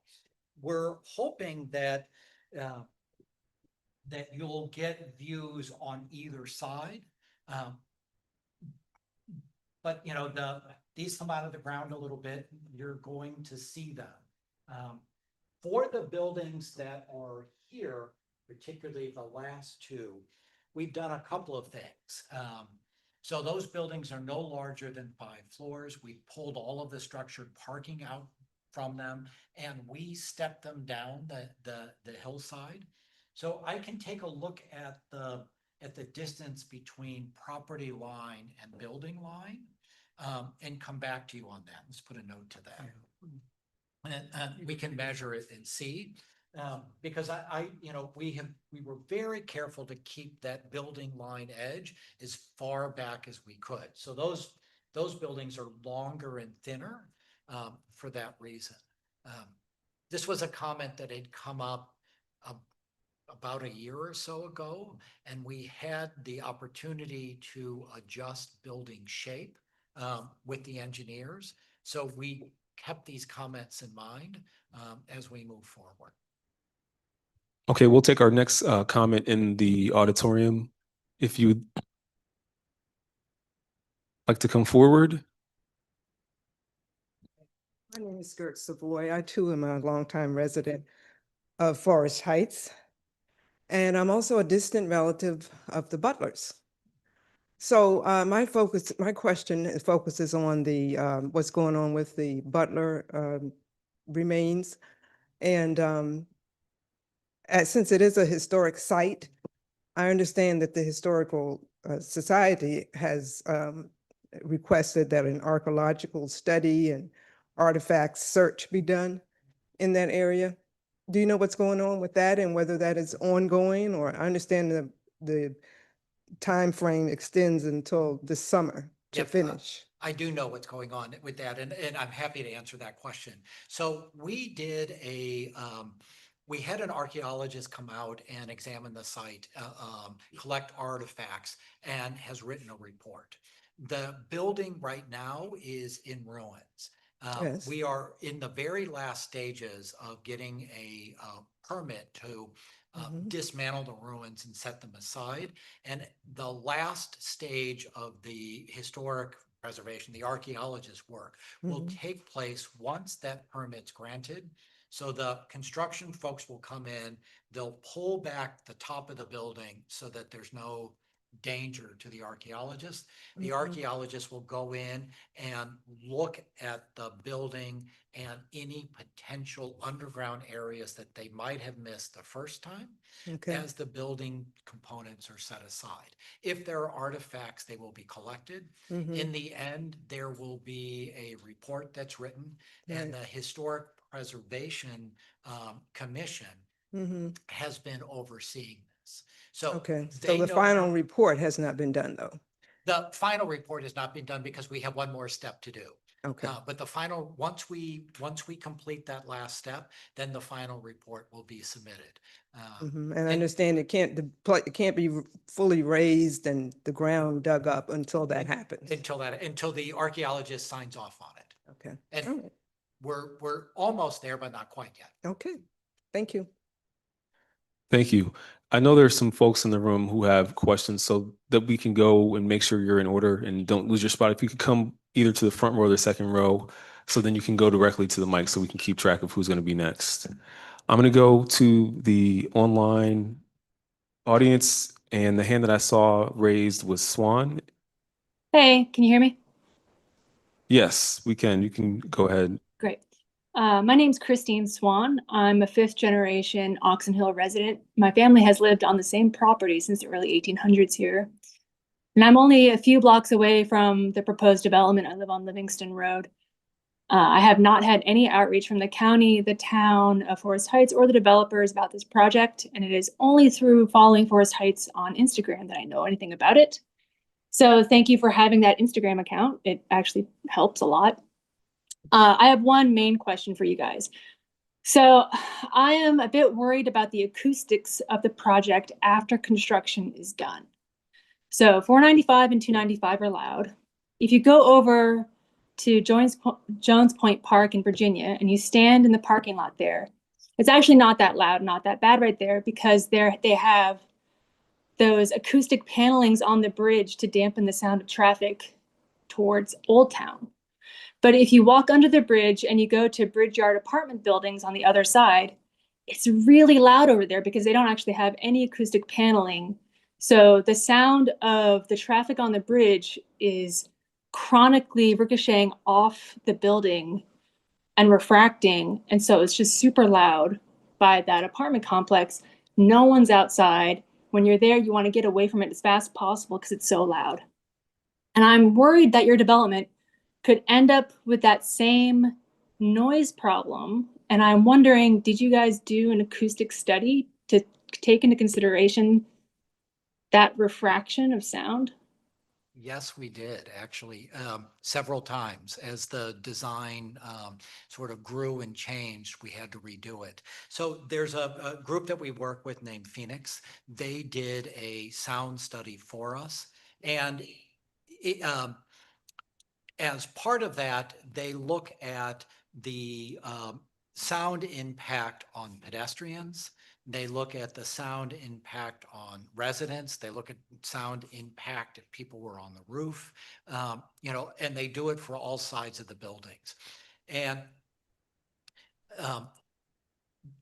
We're hoping that that you'll get views on either side. But these come out of the ground a little bit, you're going to see them. For the buildings that are here, particularly the last two, we've done a couple of things. So those buildings are no larger than 5 floors. We pulled all of the structured parking out from them, and we stepped them down the hillside. So I can take a look at the at the distance between property line and building line, and come back to you on that. Let's put a note to that. And we can measure it and see. Because we were very careful to keep that building line edge as far back as we could. So those buildings are longer and thinner for that reason. This was a comment that had come up about a year or so ago, and we had the opportunity to adjust building shape with the engineers. So we kept these comments in mind as we move forward. Okay, we'll take our next comment in the auditorium. If you'd like to come forward. My name is Gert Savoy. I too am a longtime resident of Forest Heights. And I'm also a distant relative of the Butlers. So my question focuses on the what's going on with the Butler remains. And since it is a historic site, I understand that the Historical Society has requested that an archaeological study and artifacts search be done in that area. Do you know what's going on with that and whether that is ongoing? Or I understand the time frame extends until this summer to Yep, finish. I do know what's going on with that, and I'm happy to answer that question. So we did we had an archaeologist come out and examine the site, collect artifacts, and has written a report. The building right now is in ruins. Yes. We are in the very last stages of getting a permit to dismantle the ruins and set them aside. And the last stage of the historic preservation, the archaeologist work, will take place once that permit's granted. So the construction folks will come in, they'll pull back the top of the building so that there's no danger to the archaeologist. The archaeologist will go in and look at the building and any potential underground areas that they might have missed the first time as the building components are set aside. If there are artifacts, they will be collected. In the end, there will be a report that's written, and the Historic Preservation Commission has been overseeing this. So So the final report has not been done though. the final report has not been done because we have one more step to do. Okay. But the final, once we complete that last step, then the final report will be submitted. And I understand it can't be fully raised and the ground dug up until that happens. Until the archaeologist signs off on it. Okay. And All right. we're almost there, but not quite yet. Okay. Thank you. Thank you. I know there's some folks in the room who have questions, so that we can go and make sure you're in order and don't lose your spot. If you could come either to the front row or the second row, so then you can go directly to the mic so we can keep track of who's going to be next. I'm going to go to the online audience, and the hand that I saw raised was Swan. Hey, can you hear me? Yes, we can. You can go ahead. Great. My name's Christine Swan. I'm a fifth generation Oxon Hill resident. My family has lived on the same property since the early 1800s here. And I'm only a few blocks away from the proposed development. I live on Livingston Road. I have not had any outreach from the county, the town of Forest Heights, or the developers about this project. And it is only through following Forest Heights on Instagram that I know anything about it. So thank you for having that Instagram account. It actually helps a lot. I have one main question for you guys. So I am a bit worried about the acoustics of the project after construction is done. So 495 and 295 are loud. If you go over to Jones Point Park in Virginia and you stand in the parking lot there, it's actually not that loud, not that bad right there, because they have those acoustic panelings on the bridge to dampen the sound of traffic towards Old Town. But if you walk under the bridge and you go to Bridge Yard apartment buildings on the other side, it's really loud over there because they don't actually have any acoustic paneling. So the sound of the traffic on the bridge is chronically ricocheting off the building and refracting. And so it's just super loud by that apartment complex. No one's outside. When you're there, you want to get away from it as fast as possible because it's so loud. And I'm worried that your development could end up with that same noise problem. And I'm wondering, did you guys do an acoustic study to take into consideration that refraction of sound? Yes, we did actually, several times as the design sort of grew and changed, we had to redo it. So there's a group that we work with named Phoenix. They did a sound study for us. And as part of that, they look at the sound impact on pedestrians. They look at the sound impact on residents. They look at sound impact if people were on the roof, and they do it for all sides of the buildings. And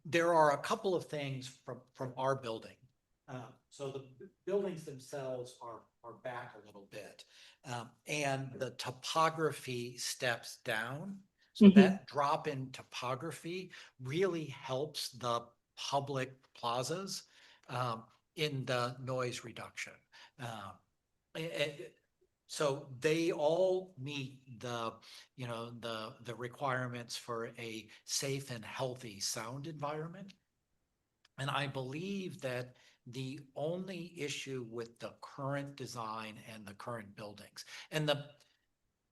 there are a couple of things from our building. So the buildings themselves are back a little bit. And the topography steps down. So that drop in topography really helps the public plazas in the noise reduction. So they all meet the requirements for a safe and healthy sound environment. And I believe that the only issue with the current design and the current buildings and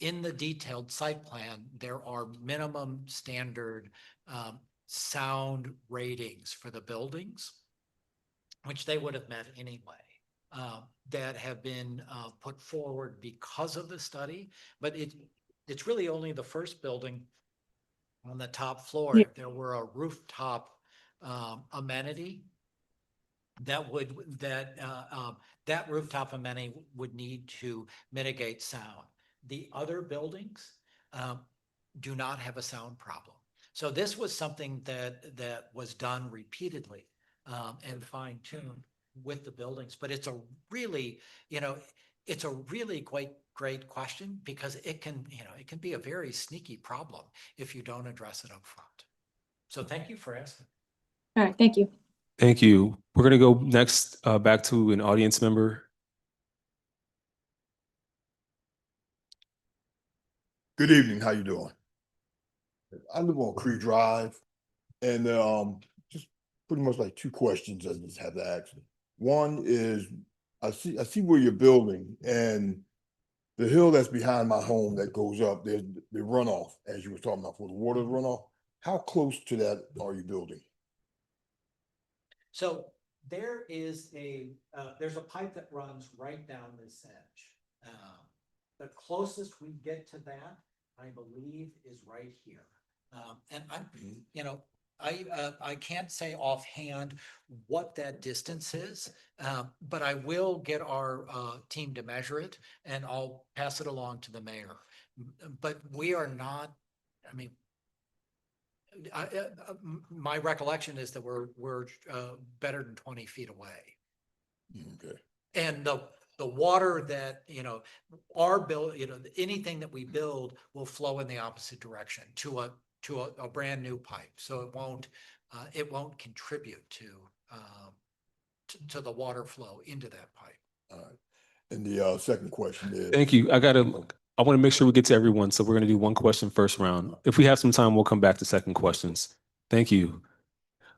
in the detailed site plan, there are minimum standard sound ratings for the buildings, which they would have met anyway, that have been put forward because of the study. But it's really only the first building on the top floor. If there were a rooftop amenity, that rooftop amenity would need to mitigate sound. The other buildings do not have a sound problem. So this was something that was done repeatedly and fine-tuned with the buildings. But it's a really, great question, because it can be a very sneaky problem if you don't address it up front. So thank you for asking. All right, thank you. Thank you. We're going to go next back to an audience member. Good evening. How you doing? I live on Cree Drive, and just pretty much like two questions I just have to ask. One is, I see where you're building, and the hill that's behind my home that goes up, there's the runoff, as you were talking about, for the water runoff. How close to that are you building? So there's a pipe that runs right down this edge. The closest we get to that, I believe, is right here. And I can't say offhand what that distance is, but I will get our team to measure it, and I'll pass it along to the mayor. But we are not, my recollection is that we're better than 20 feet away. Okay. And the water that, our build, anything that we build will flow in the opposite direction to a brand new pipe. So it won't contribute to the water flow into that pipe. All right. And the second question is. Thank you. I want to make sure we get to everyone. So we're going to do one question first round. If we have some time, we'll come back to second questions. Thank you.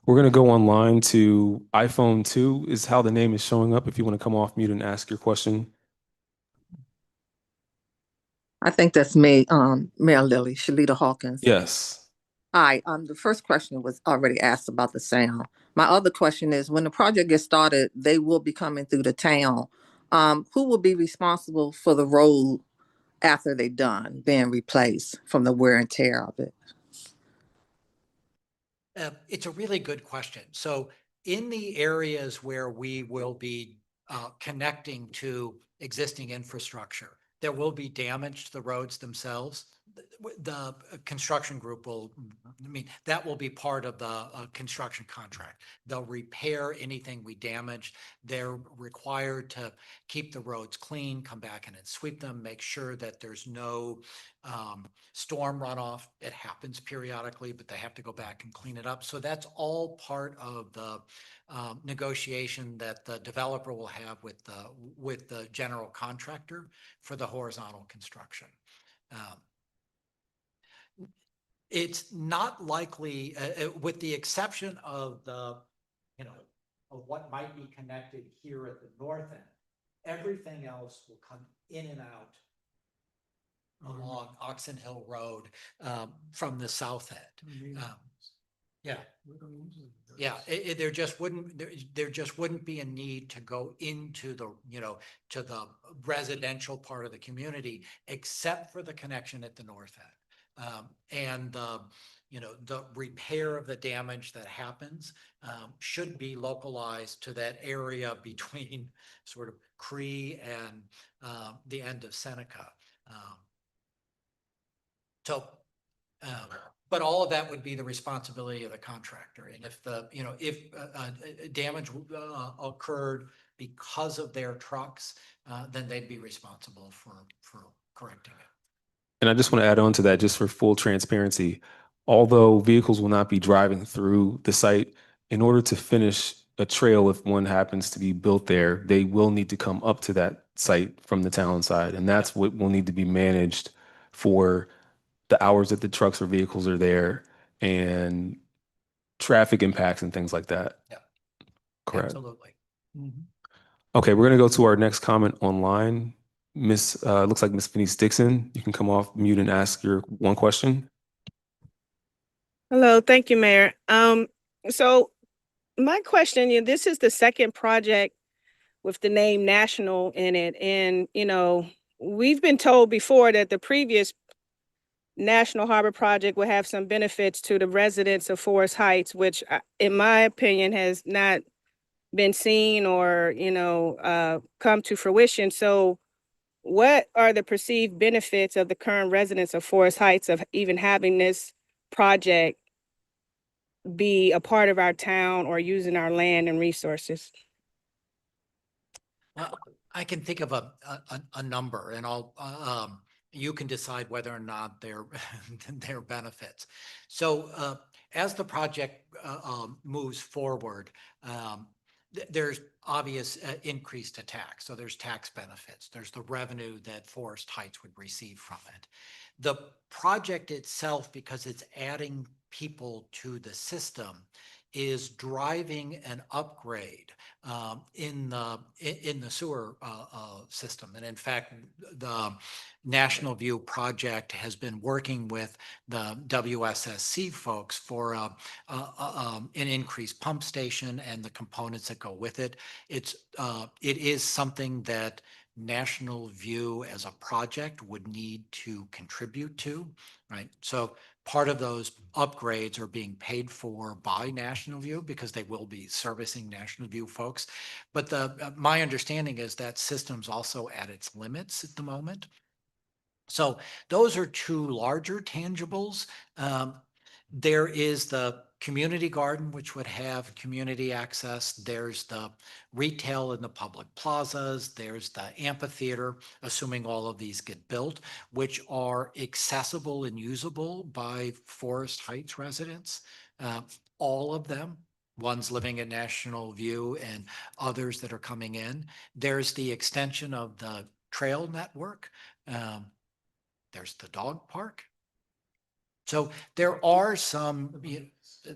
We're going to go online to iPhone 2 is how the name is showing up. If you want to come off mute and ask your question. I think that's me, Mayor Lilly, Shalita Hawkins. Yes. Hi, the first question was already asked about the sound. My other question is, when the project gets started, they will be coming through the town. Who will be responsible for the road after they're done being replaced from the wear and tear of it? It's a really good question. So in the areas where we will be connecting to existing infrastructure, there will be damage to the roads themselves. the construction group will, I mean, that will be part of the construction contract. They'll repair anything we damage. They're required to keep the roads clean, come back in and sweep them, make sure that there's no storm runoff. It happens periodically, but they have to go back and clean it up. So that's all part of the negotiation that the developer will have with the general contractor for the horizontal construction. It's not likely, with the exception of of what might be connected here at the north end, everything else will come in and out along Oxon Hill Road from the south end. Yeah. Yeah, there just wouldn't be a need to go into the, to the residential part of the community, except for the connection at the north end. And the repair of the damage that happens should be localized to that area between sort of Cree and the end of Seneca. But all of that would be the responsibility of the contractor. And if damage occurred because of their trucks, then they'd be responsible for correcting it. And I just want to add on to that, just for full transparency, although vehicles will not be driving through the site, in order to finish a trail, if one happens to be built there, they will need to come up to that site from the town side. And that's what will need to be managed for the hours that the trucks or vehicles are there and traffic impacts and things like that. Yeah. Correct. Absolutely. Mm-hmm. Okay, we're going to go to our next comment online. Looks like Miss Denise Dixon. You can come off mute and ask your one question. Hello, thank you, Mayor. So my question, this is the second project with the name National in it. And, we've been told before that the previous National Harbor project would have some benefits to the residents of Forest Heights, which in my opinion has not been seen or, come to fruition. So what are the perceived benefits of the current residents of Forest Heights of even having this project be a part of our town or using our land and resources? Well, I can think of a number, and you can decide whether or not they're their benefits. So as the project moves forward, there's obvious increase to tax. So there's tax benefits. There's the revenue that Forest Heights would receive from it. The project itself, because it's adding people to the system, is driving an upgrade in the sewer system. And in fact, the National View project has been working with the WSSC folks for an increased pump station and the components that go with it. It is something that National View as a project would need to contribute to, right? So part of those upgrades are being paid for by National View because they will be servicing National View folks. But my understanding is that system's also at its limits at the moment. So those are two larger tangibles. There is the community garden, which would have community access. There's the retail in the public plazas. There's the amphitheater, assuming all of these get built, which are accessible and usable by Forest Heights residents. All of them, ones living at National View and others that are coming in. There's the extension of the trail network. There's the dog park. So there are some,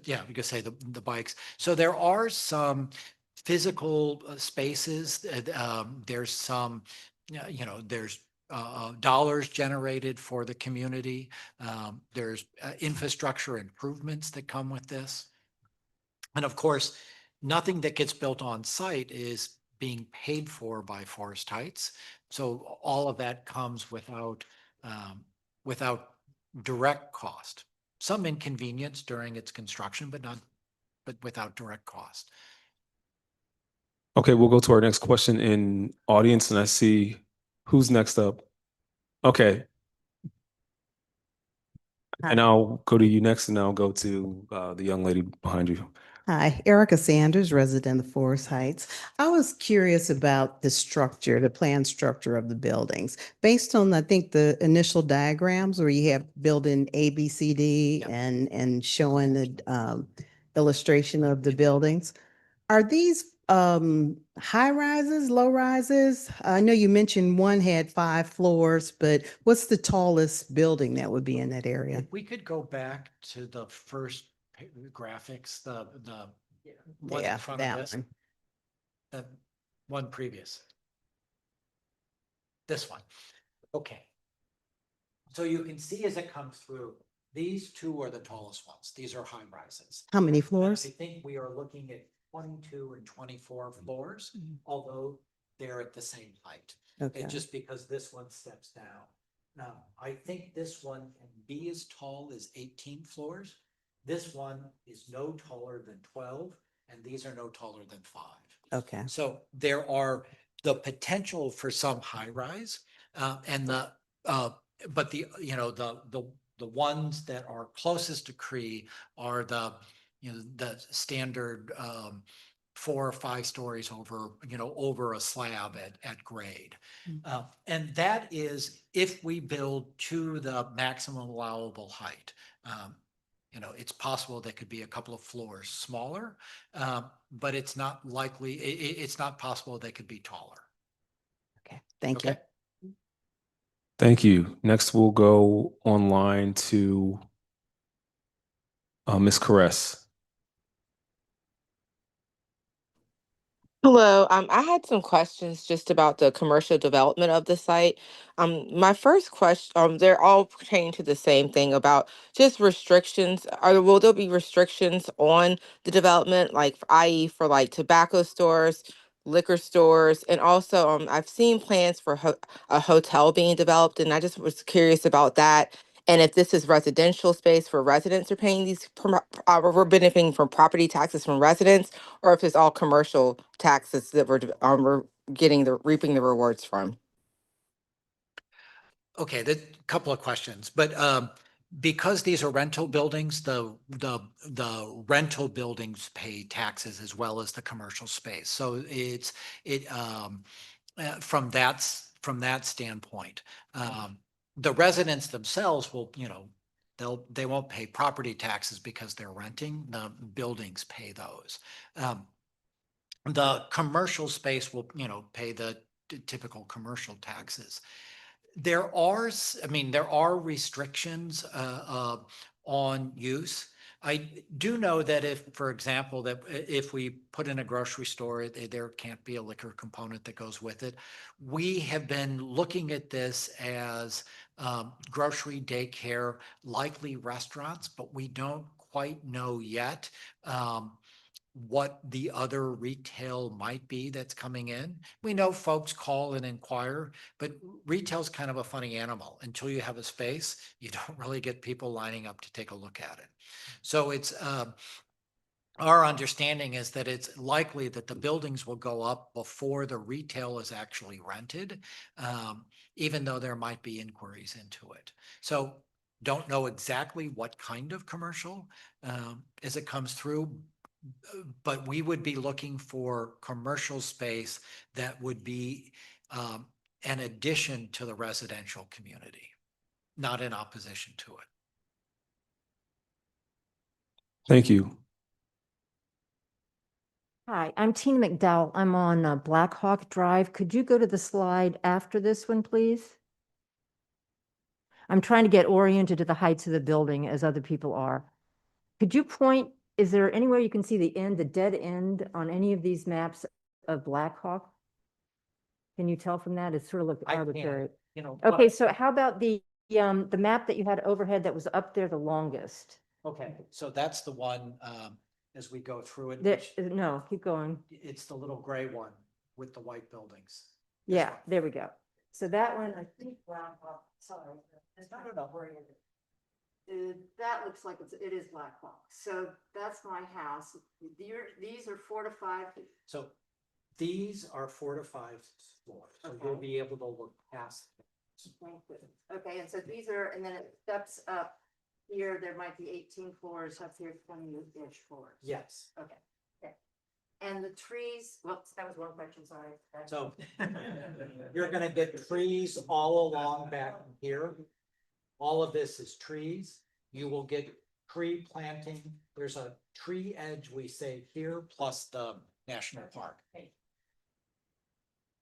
yeah, you could say the bikes. So there are some physical spaces. There's some, there's dollars generated for the community. There's infrastructure improvements that come with this. And of course, nothing that gets built on site is being paid for by Forest Heights. So all of that comes without direct cost. Some inconvenience during its construction, but without direct cost. Okay, we'll go to our next question in audience, and I see who's next up. Okay. And I'll go to you next, and I'll go to the young lady behind you. Hi, Erica Sanders, resident of Forest Heights. I was curious about the structure, the plan structure of the buildings. Based on, I think, the initial diagrams where you have building A, B, C, D and showing the illustration of the buildings. Are these high rises, low rises? I know you mentioned one had 5 floors, but what's the tallest building that would be in that area? If we could go back to the first graphics, the one in Yeah, front of that this, one. the one previous. This one. Okay. So you can see as it comes through, these two are the tallest ones. These are high rises. How many And floors? I think we are looking at 22 and 24 floors, although they're at the same height. Okay. It's just because this one steps down. Now, I think this one can be as tall as 18 floors. This one is no taller than 12, and these are no taller than 5. Okay. So there are the potential for some high rise, and but the ones that are closest to Cree are the standard 4 or 5 stories over a slab at grade. And that is if we build to the maximum allowable height. It's possible there could be a couple of floors smaller, but it's not likely, it's not possible they could be taller. Okay. Thank you. Okay. Thank you. Next, we'll go online to Ms. Caress. Hello, I had some questions just about the commercial development of the site. My first question, they're all pertaining to the same thing about just restrictions. Will there be restrictions on the development, like i.e. for like tobacco stores, liquor stores, and also I've seen plans for a hotel being developed, and I just was curious about that. And if this is residential space for residents are paying these, we're benefiting from property taxes from residents, or if it's all commercial taxes that we're getting reaping the rewards from. Okay, a couple of questions, but because these are rental buildings, the rental buildings pay taxes as well as the commercial space. So from that standpoint, the residents themselves will, they won't pay property taxes because they're renting. The buildings pay those. The commercial space will, pay the typical commercial taxes. There are restrictions on use. I do know that if, for example, that if we put in a grocery store, there can't be a liquor component that goes with it. We have been looking at this as grocery, daycare, likely restaurants, but we don't quite know yet what the other retail might be that's coming in. We know folks call and inquire, but retail's kind of a funny animal. Until you have a space, you don't really get people lining up to take a look at it. So it's our understanding is that it's likely that the buildings will go up before the retail is actually rented, even though there might be inquiries into it. So don't know exactly what kind of commercial as it comes through, but we would be looking for commercial space that would be an addition to the residential community, not in opposition to it. Thank you. Hi, I'm Tina McDowell. I'm on Black Hawk Drive. Could you go to the slide after this one, please? I'm trying to get oriented to the heights of the building as other people are. Could you point, is there anywhere you can see the dead end on any of these maps of Black Hawk? Can you tell from that? It sort of looked arbitrary. Okay, so how about the map that you had overhead that was up there the longest? Okay, so that's the one as we go through it. No, keep going. It's the little gray one with the white buildings. Yeah, there we go. So that one, I think, sorry, it's not oriented. That looks like it is Black Hawk. So that's my house. These are 4 to 5. So these are 4 to 5 floors. So you'll be able to look past. Okay, and so these are, and then it steps up Here, there might be 18 floors, up here 20-ish floors. Yes. Okay. Okay. And the trees, well, that was one question, sorry. So you're gonna get trees all along back here. All of this is trees. You will get tree planting. There's a tree edge, we say here, plus the national park.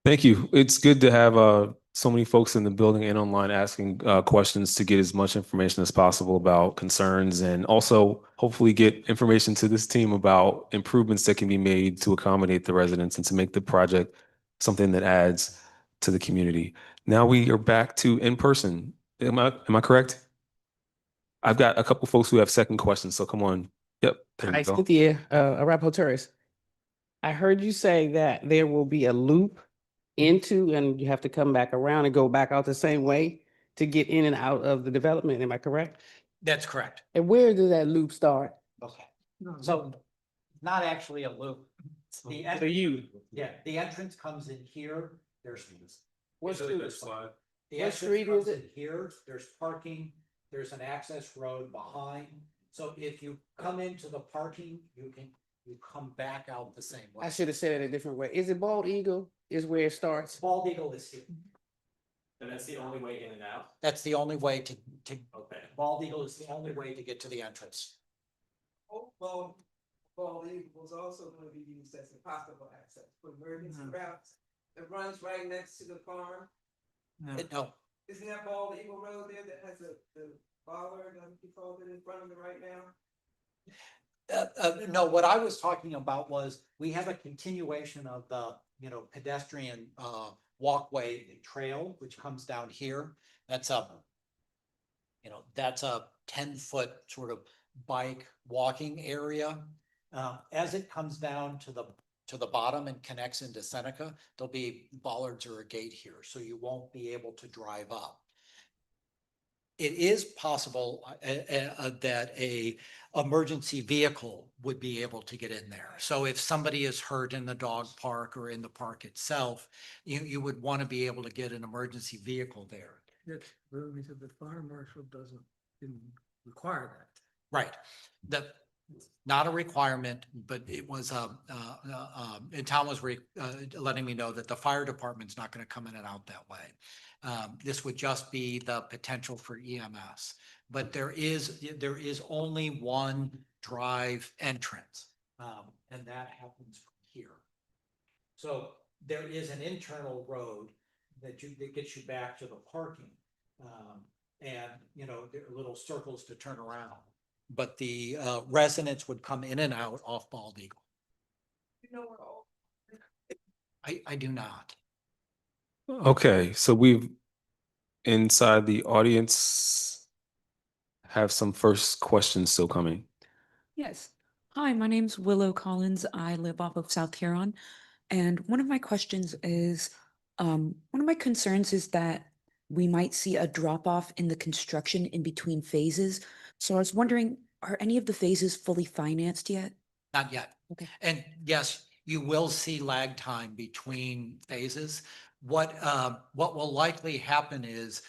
Thank you. It's good to have so many folks in the building and online asking questions to get as much information as possible about concerns, and also hopefully get information to this team about improvements that can be made to accommodate the residents and to make the project something that adds to the community. Now we are back to in person. Am I correct? I've got a couple folks who have second questions, so come on. Yep, there Hi, you go. Cynthia, Arapahoe Tourist. I heard you say that there will be a loop into, and you have to come back around and go back out the same way to get in and out of the development. Am I correct? That's correct. And where does that loop start? Okay. So not actually a loop. The So you, Yeah, the entrance comes in here. There's. what The street? entrance What street comes is in here. There's parking. There's an access road behind. So if you come into the parking, you come back out the same way. I should have said it a different way. Is it Bald Eagle is where it starts? Bald Eagle is here. And that's the only way in and out? That's the only way to, Okay. Bald Eagle is the only way to get to the entrance. Oh, well, Bald Eagle was also gonna be used as a possible access for emergency routes. It runs right next to the farm. No, Isn't that Bald Eagle Road there that has the bollard, you call it, in front of it right now? no, what I was talking about was, we have a continuation of the, pedestrian, walkway and trail, which comes down here. That's that's a 10-foot sort of bike walking area. As it comes down to the bottom and connects into Seneca, there'll be bollards or a gate here, so you won't be able to drive up. It is possible that a emergency vehicle would be able to get in there. So if somebody is hurt in the dog park or in the park itself, you would want to be able to get an emergency vehicle there. Yes, the fire marshal didn't require that. Right. Not a requirement, but it was, and Tom was letting me know that the fire department's not going to come in and out that way. This would just be the potential for EMS, but there is only one drive entrance, and that happens from here. So there is an internal road that gets you back to the parking, and there are little circles to turn around. But the residents would come in and out off Bald Eagle. You know where all? I do not. Okay, so we've inside the audience have some first questions still coming. Yes. Hi, my name's Willow Collins. I live off of South Huron. And one of my questions is, one of my concerns is that we might see a drop off in the construction in between phases. So I was wondering, are any of the phases fully financed yet? Not yet. Okay. And yes, you will see lag time between phases. What will likely happen is,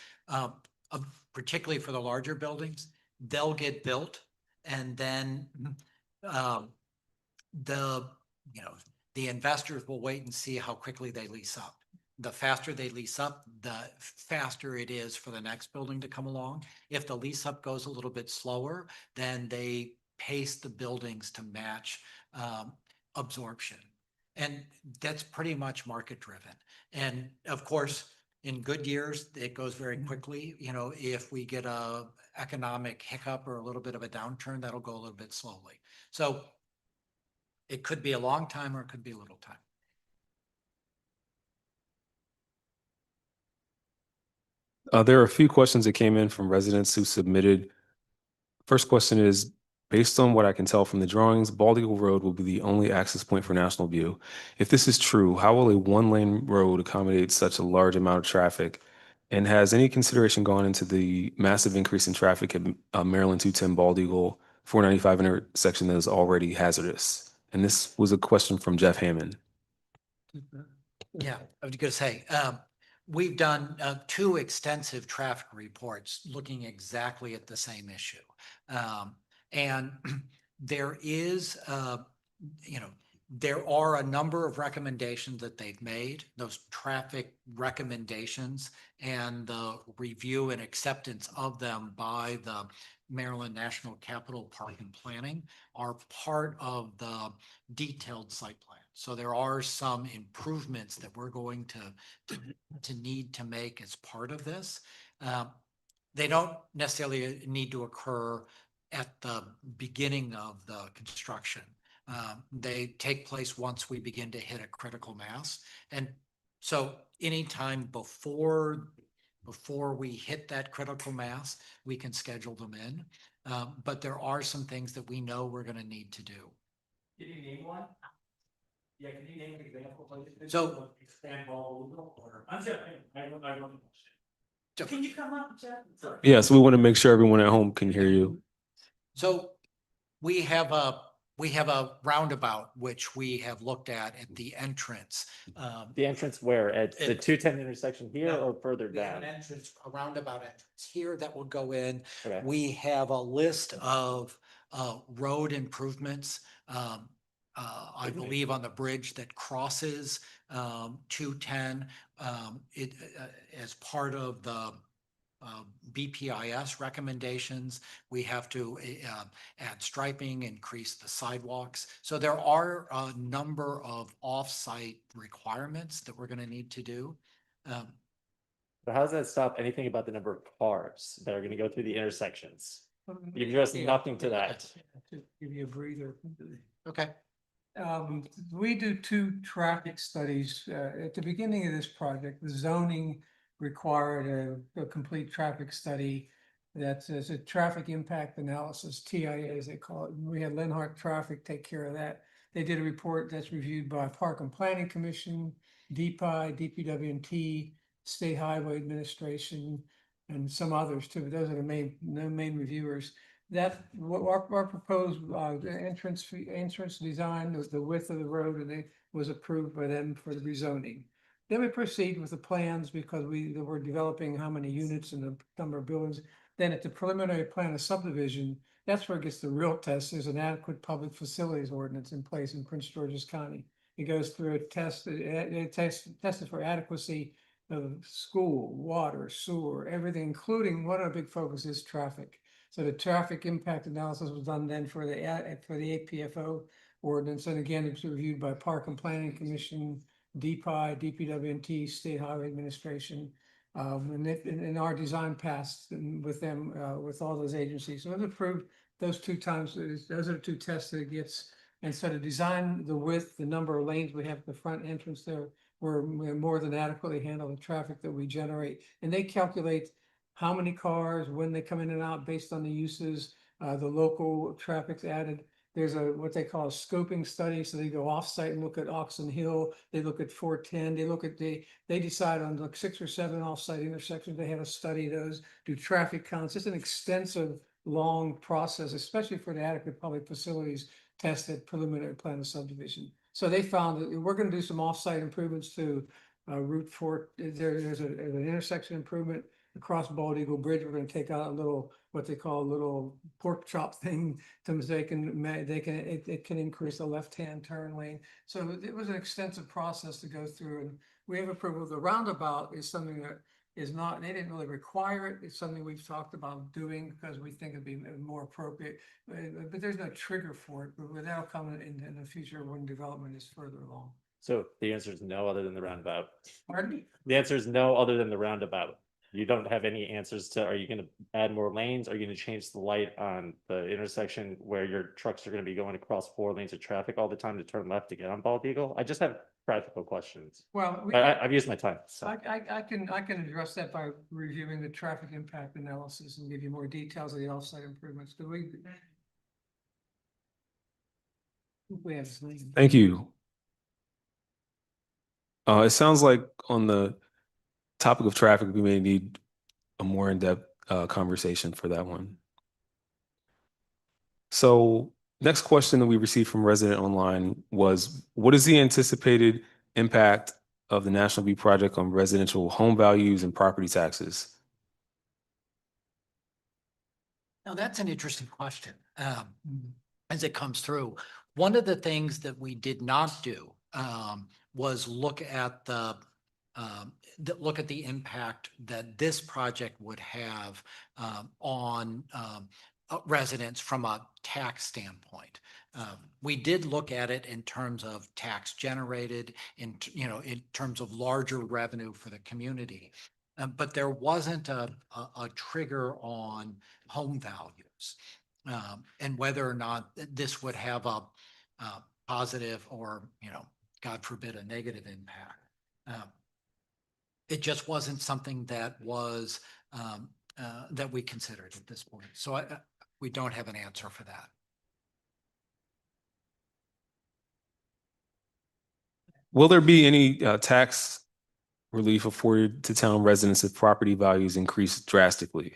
particularly for the larger buildings, they'll get built, and then the investors will wait and see how quickly they lease up. The faster they lease up, the faster it is for the next building to come along. If the lease up goes a little bit slower, then they pace the buildings to match absorption. And that's pretty much market driven. And of course, in good years, it goes very quickly. If we get a economic hiccup or a little bit of a downturn, that'll go a little bit slowly. So it could be a long time or it could be a little time. There are a few questions that came in from residents who submitted. First question is, based on what I can tell from the drawings, Bald Eagle Road will be the only access point for National View. If this is true, how will a one-lane road accommodate such a large amount of traffic? And has any consideration gone into the massive increase in traffic at Maryland 210 Bald Eagle 495 intersection that is already hazardous? And this was a question from Jeff Hammond. Yeah, I was gonna say, we've done two extensive traffic reports looking exactly at the same issue. And there is, there are a number of recommendations that they've made, those traffic recommendations, and the review and acceptance of them by the Maryland National Capital Park and Planning are part of the detailed site plan. So there are some improvements that we're going to need to make as part of this. They don't necessarily need to occur at the beginning of the construction. They take place once we begin to hit a critical mass. And so anytime before we hit that critical mass, we can schedule them in. But there are some things that we know we're going to need to do. Can you name one? Yeah, can you name an example? So, expand ball or I'm just, I don't know. Can you come up, Jeff? Yeah, so we want to make sure everyone at home can hear you. So we have a roundabout which we have looked at the entrance. The entrance where at the It- 210 intersection here No, or further We have an down? entrance, a roundabout entrance here that will go in. Okay. We have a list of road improvements. I believe on the bridge that crosses 210. It as part of the BPIS recommendations, we have to add striping, increase the sidewalks. So there are a number of off-site requirements that we're going to need to do. But how does that stop anything about the number of cars that are going to go through the intersections? You've addressed nothing to that. To give you a breather. Okay. We do two traffic studies. At the beginning of this project, the zoning required a complete traffic study. That's a traffic impact analysis, TIA as they call it. We had Lenhart Traffic take care of that. They did a report that's reviewed by Park and Planning Commission, DPI, DPW&T, State Highway Administration, and some others too. But those are the main reviewers. That our proposed entrance design was the width of the road, and it was approved by them for the rezoning. Then we proceed with the plans because we're developing how many units and the number of buildings. Then at the preliminary plan of subdivision, that's where it gets the real test. There's an adequate public facilities ordinance in place in Prince George's County. It goes through a test, tested for adequacy of school, water, sewer, everything, including one of the big focus is traffic. So the traffic impact analysis was done then for the APFO ordinance. And again, it's reviewed by Park and Planning Commission, DPI, DPW&T, State Highway Administration. And our design passed with them, with all those agencies. So it was approved those two times. Those are the two tests that it gets. And so to design the width, the number of lanes we have at the front entrance there, we're more than adequately handle the traffic that we generate. And they calculate how many cars, when they come in and out based on the uses, the local traffic's added. There's what they call a scoping study. So they go off-site and look at Oxon Hill. They look at 410. They look at they decide on like 6 or 7 off-site intersections. They have to study those, do traffic counts. It's an extensive, long process, especially for the adequate public facilities tested preliminary plan of subdivision. So they found that we're going to do some off-site improvements to Route 4. There's an intersection improvement across Bald Eagle Bridge. We're going to take out a little, what they call a little pork chop thing to it can increase the left-hand turn lane. So it was an extensive process to go through, and we have approval. The roundabout is something that is not, they didn't really require it. It's something we've talked about doing because we think it'd be more appropriate, but there's no trigger for it. But that'll come in the future when development is further along. So the answer is no other than the roundabout. Pardon me? The answer is no other than the roundabout. You don't have any answers to, are you going to add more lanes? Are you going to change the light on the intersection where your trucks are going to be going across 4 lanes of traffic all the time to turn left to get on Bald Eagle? I just have practical questions. Well, I've used my time. So. I can address that by reviewing the traffic impact analysis and give you more details of the offsite improvements. We have this link. Thank you. It sounds like on the topic of traffic, we may need a more in-depth conversation for that one. So next question that we received from resident online was, what is the anticipated impact of the National View Project on residential home values and property taxes? Now, that's an interesting question. As it comes through, one of the things that we did not do was look at the impact that this project would have on residents from a tax standpoint. We did look at it in terms of tax generated, in terms of larger revenue for the community. But there wasn't a trigger on home values, and whether or not this would have a positive or, God forbid, a negative impact. It just wasn't something that was that we considered at this point. So we don't have an answer for that. Will there be any tax relief afforded to town residents if property values increase drastically?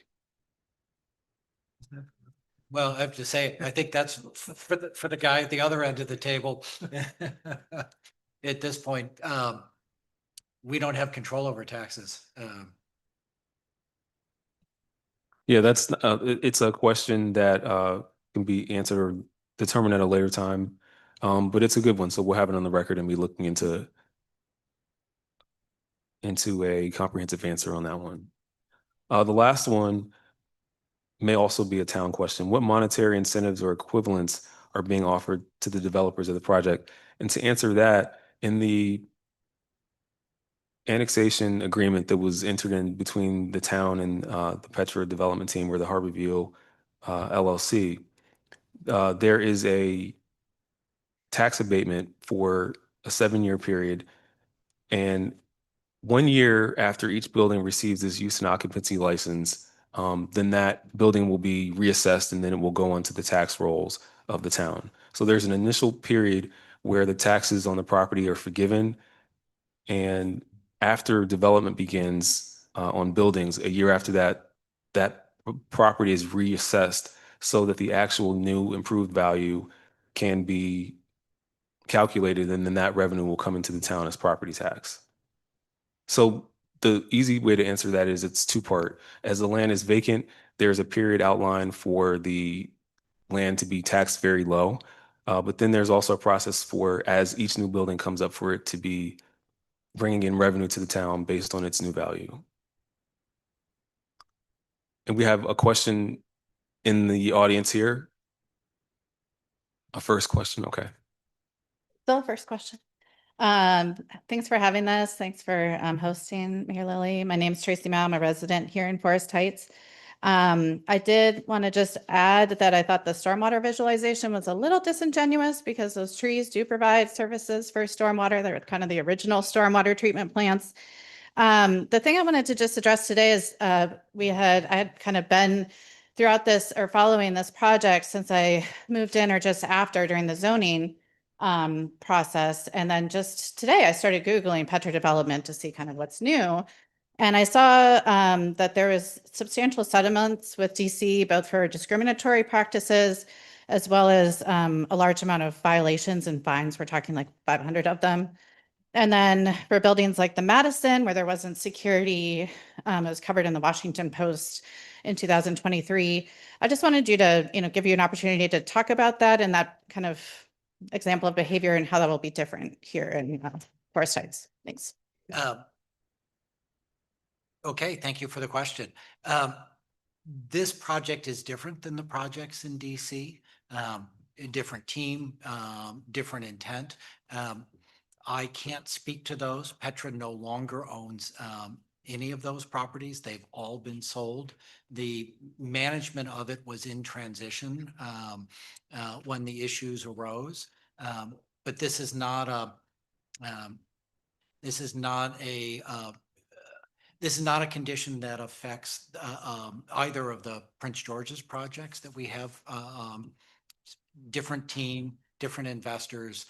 Well, I have to say, I think that's for the guy at the other end of the table. At this point, we don't have control over taxes. Yeah, that's it's a question that can be answered or determined at a later time, but it's a good one. So we'll have it on the record and be looking into a comprehensive answer on that one. The last one may also be a town question. What monetary incentives or equivalents are being offered to the developers of the project? And to answer that, in the annexation agreement that was entered in between the town and the Petra development team, or the Harborview LLC, there is a tax abatement for a 7-year period. And 1 year after each building receives its use and occupancy license, then that building will be reassessed and then it will go onto the tax rolls of the town. So there's an initial period where the taxes on the property are forgiven. And after development begins on buildings, a year after that, that property is reassessed so that the actual new improved value can be calculated, and then that revenue will come into the town as property tax. So the easy way to answer that is it's two-part. As the land is vacant, there's a period outlined for the land to be taxed very low. But then there's also a process for, as each new building comes up, for it to be bringing in revenue to the town based on its new value. And we have a question in the audience here. A first question, okay. Still first question. Thanks for having this. Thanks for hosting, Mayor Lilly. My name is Tracy Mao. I'm a resident here in Forest Heights. I did want to just add that I thought the stormwater visualization was a little disingenuous because those trees do provide services for stormwater. They're kind of the original stormwater treatment plants. The thing I wanted to just address today is I had kind of been throughout this or following this project since I moved in or just after during the zoning process. And then just today I started Googling Petra development to see kind of what's new. And I saw that there was substantial settlements with DC, both for discriminatory practices, as well as a large amount of violations and fines. We're talking like 500 of them. And then for buildings like the Madison, where there wasn't security, it was covered in the Washington Post in 2023. I just wanted you to, give you an opportunity to talk about that and that kind of example of behavior and how that will be different here in Forest Heights. Thanks. Okay, thank you for the question. This project is different than the projects in DC. A different team, different intent. I can't speak to those. Petra no longer owns any of those properties. They've all been sold. The management of it was in transition when the issues arose. But this is not a condition that affects either of the Prince George's projects that we have. Different team, different investors,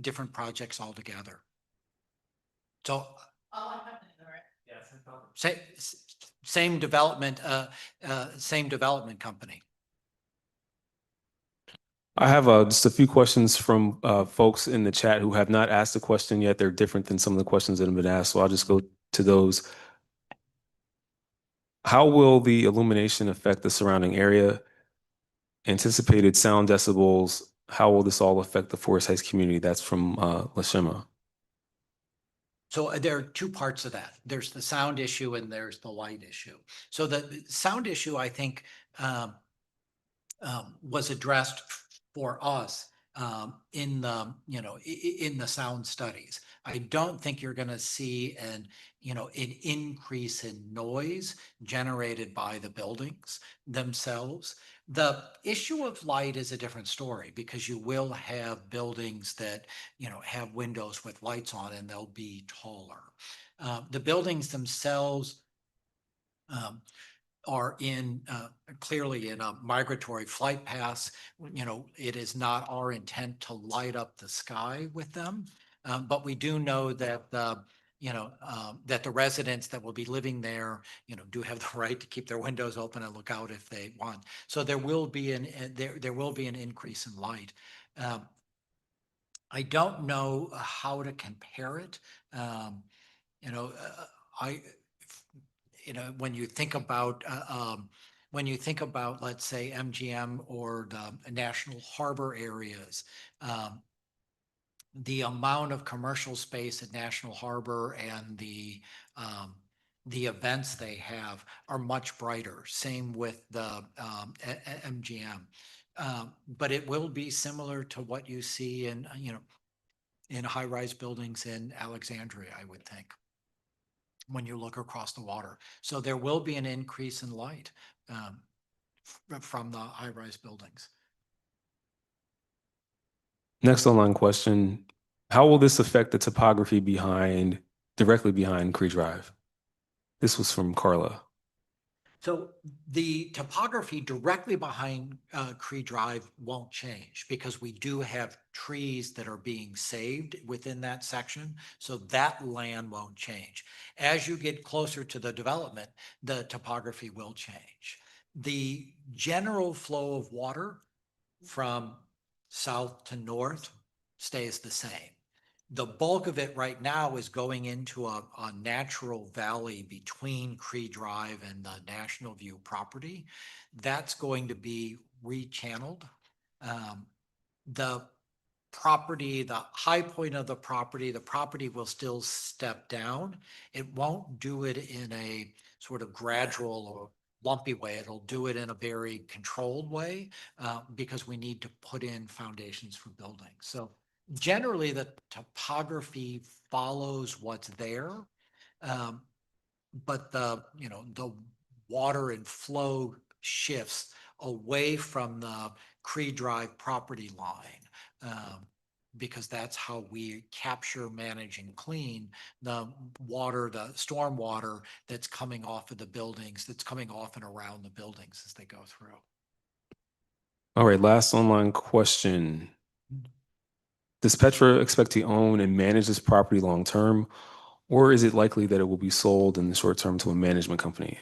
different projects altogether. So same development company. I have just a few questions from folks in the chat who have not asked a question yet. They're different than some of the questions that have been asked, so I'll just go to those. How will the illumination affect the surrounding area? Anticipated sound decibels, how will this all affect the Forest Heights community? That's from Lashima. So there are two parts of that. There's the sound issue and there's the light issue. So the sound issue, I think, was addressed for us in the, in the sound studies. I don't think you're going to see an increase in noise generated by the buildings themselves. The issue of light is a different story because you will have buildings that, have windows with lights on and they'll be taller. The buildings themselves are clearly in a migratory flight paths. It is not our intent to light up the sky with them. But we do know that that the residents that will be living there, do have the right to keep their windows open and look out if they want. So there will be there will be an increase in light. I don't know how to compare it. I when you think about let's say MGM or the National Harbor areas, the amount of commercial space at National Harbor and the events they have are much brighter. Same with the MGM. But it will be similar to what you see in high-rise buildings in Alexandria, I would think, when you look across the water. So there will be an increase in light from the high-rise buildings. Next online question, how will this affect the topography directly behind Cree Drive? This was from Carla. So the topography directly behind Cree Drive won't change because we do have trees that are being saved within that section. So that land won't change. As you get closer to the development, the topography will change. The general flow of water from south to north stays the same. The bulk of it right now is going into a natural valley between Cree Drive and the National View property. That's going to be rechanneled. The property, the high point of the property will still step down. It won't do it in a sort of gradual or lumpy way. It'll do it in a very controlled way because we need to put in foundations for buildings. So generally the topography follows what's there, but the water and flow shifts away from the Cree Drive property line because that's how we capture, manage, and clean the water, the storm water that's coming off of the buildings, that's coming off and around the buildings as they go through. All right, last online question. Does Petra expect to own and manage this property long-term, or is it likely that it will be sold in the short term to a management company?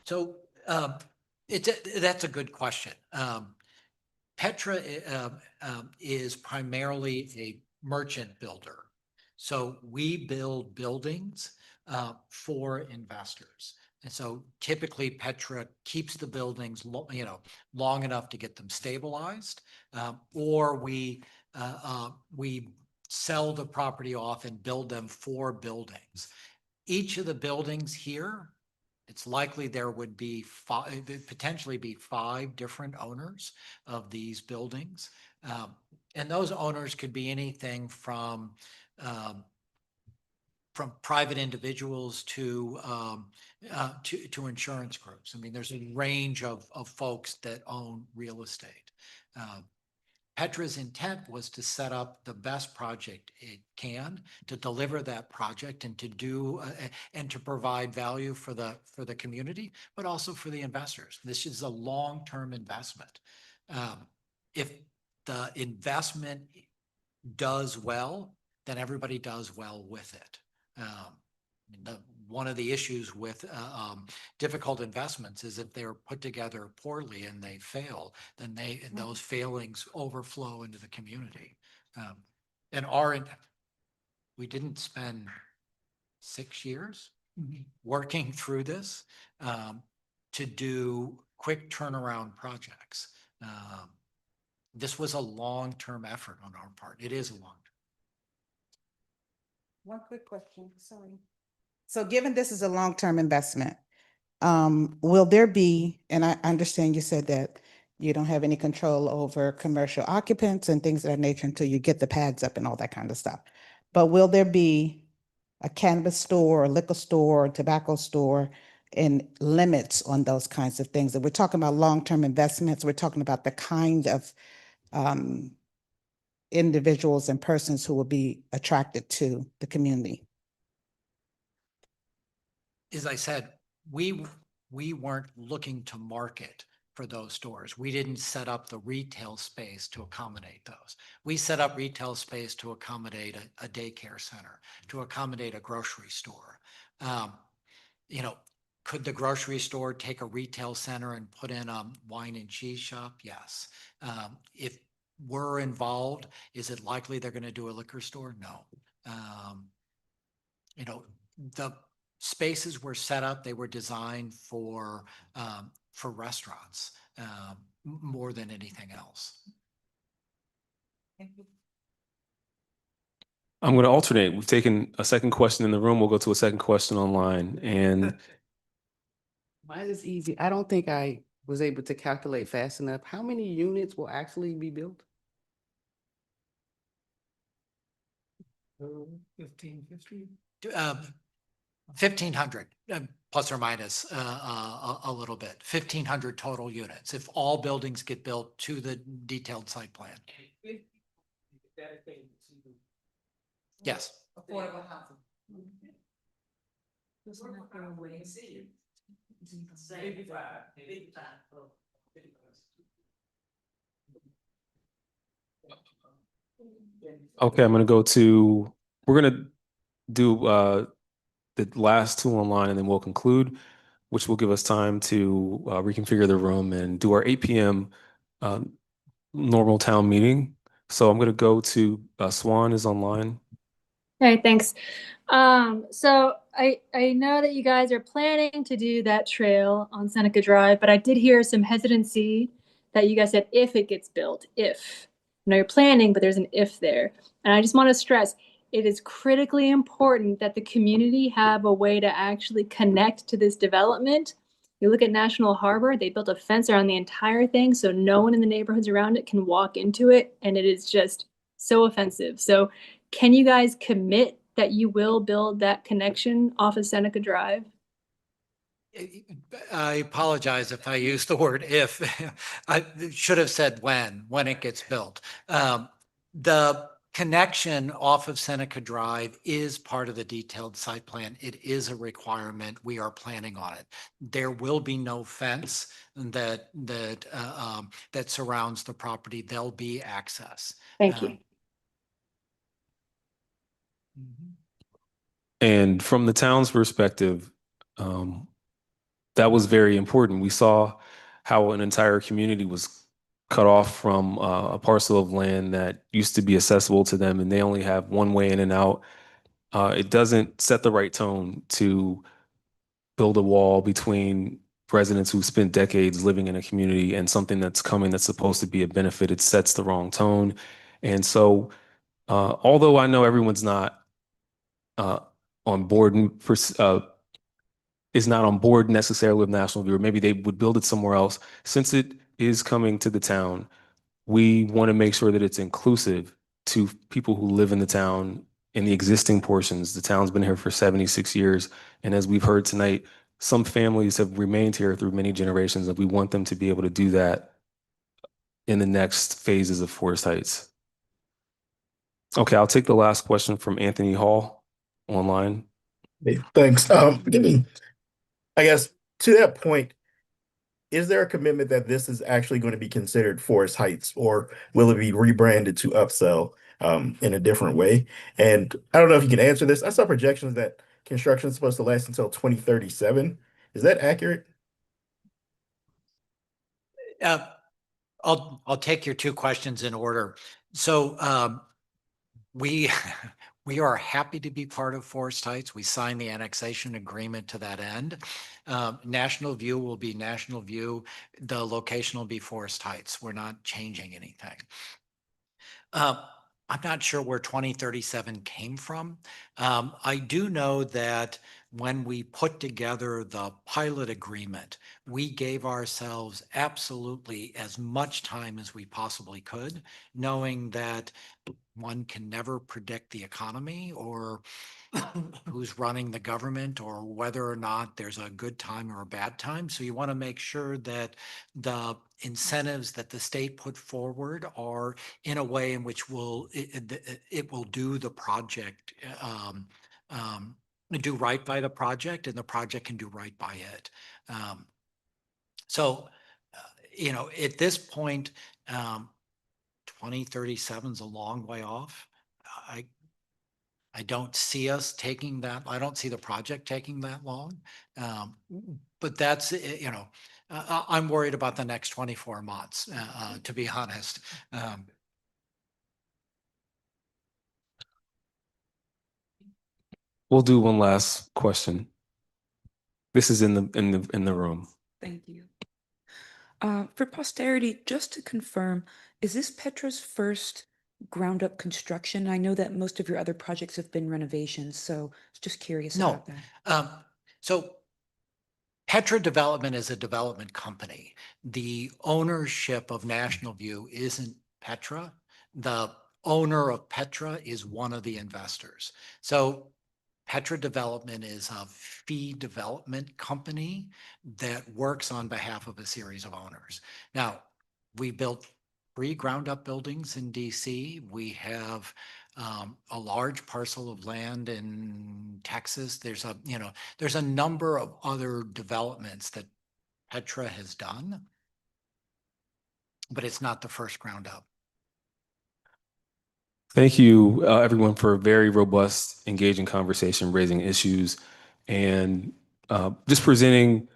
So that's a good question. Petra is primarily a merchant builder. So we build buildings for investors. And so typically Petra keeps the buildings, long enough to get them stabilized, or we sell the property off and build them for buildings. Each of the buildings here, it's likely there would be potentially be 5 different owners of these buildings. And those owners could be anything from private individuals to insurance groups. I mean, there's a range of folks that own real estate. Petra's intent was to set up the best project it can, to deliver that project and to do and to provide value for the community, but also for the investors. This is a long-term investment. If the investment does well, then everybody does well with it. One of the issues with difficult investments is if they're put together poorly and they fail, then those failings overflow into the community. And we didn't spend 6 years working through this to do quick turnaround projects. This was a long-term effort on our part. It is a long-term. One quick question, sorry. So given this is a long-term investment, will there be, and I understand you said that you don't have any control over commercial occupants and things of that nature until you get the pads up and all that kind of stuff. But will there be a cannabis store, or liquor store, or tobacco store, and limits on those kinds of things? That we're talking about long-term investments, we're talking about the kind of individuals and persons who will be attracted to the community. As I said, we weren't looking to market for those stores. We didn't set up the retail space to accommodate those. We set up retail space to accommodate a daycare center, to accommodate a grocery store. Could the grocery store take a retail center and put in a wine and cheese shop? Yes. If we're involved, is it likely they're going to do a liquor store? No. The spaces were set up, they were designed for restaurants more than anything else. I'm going to alternate. We've taken a second question in the room. We'll go to a second question online. And Mine is easy. I don't think I was able to calculate fast enough. How many units will actually be built? 1550. 1,500 plus or minus a little bit. 1,500 total units if all buildings get built to the detailed site plan. Yes. Affordable housing. okay, we're going to do the last two online and then we'll conclude, which will give us time to reconfigure the room and do our 8 p.m. Normal town meeting. So I'm going to go to Swan is online. Okay, thanks. So I know that you guys are planning to do that trail on Seneca Drive, but I did hear some hesitancy that you guys said if it gets built, if. I know you're planning, but there's an if there. And I just want to stress, it is critically important that the community have a way to actually connect to this development. You look at National Harbor, they built a fence around the entire thing so no one in the neighborhoods around it can walk into it, and it is just so offensive. So can you guys commit that you will build that connection off of Seneca Drive? I apologize if I used the word if. I should have said when it gets built. The connection off of Seneca Drive is part of the detailed site plan. It is a requirement. We are planning on it. There will be no fence that surrounds the property. There'll be access. Thank you. And from the town's perspective, that was very important. We saw how an entire community was cut off from a parcel of land that used to be accessible to them, and they only have one way in and out. It doesn't set the right tone to build a wall between residents who spent decades living in a community and something that's coming that's supposed to be a benefit. It sets the wrong tone. And so, although I know everyone's not on board is not on board necessarily with National View, or maybe they would build it somewhere else. Since it is coming to the town, we want to make sure that it's inclusive to people who live in the town in the existing portions. The town's been here for 76 years. And as we've heard tonight, some families have remained here through many generations, and we want them to be able to do that in the next phases of Forest Heights. Okay, I'll take the last question from Anthony Hall online. Hey, thanks. I guess to that point, is there a commitment that this is actually going to be considered Forest Heights, or will it be rebranded to Upsell in a different way? And I don't know if you can answer this. I saw projections that construction is supposed to last until 2037. Is that accurate? I'll take your two questions in order. So we we are happy to be part of Forest Heights. We signed the annexation agreement to that end. National View will be National View. The location will be Forest Heights. We're not changing anything. I'm not sure where 2037 came from. I do know that when we put together the pilot agreement, we gave ourselves absolutely as much time as we possibly could, knowing that one can never predict the economy or who's running the government or whether or not there's a good time or a bad time. So you want to make sure that the incentives that the state put forward are in a way in which it will do the project, do right by the project, and the project can do right by it. So, at this point, 2037 is a long way off. I don't see us taking that. I don't see the project taking that long. But that's, I'm worried about the next 24 months, to be honest. We'll do one last question. This is in the room. Thank you. For posterity, just to confirm, is this Petra's first ground up construction? I know that most of your other projects have been renovations, so I was just curious No. about that. So Petra Development is a development company. The ownership of National View isn't Petra. The owner of Petra is one of the investors. So Petra Development is a fee development company that works on behalf of a series of owners. Now, we built 3 ground-up buildings in DC. We have a large parcel of land in Texas. There's a number of other developments that Petra has done, but it's not the first ground up. Thank you, everyone, for a very robust, engaging conversation, raising issues, and just presenting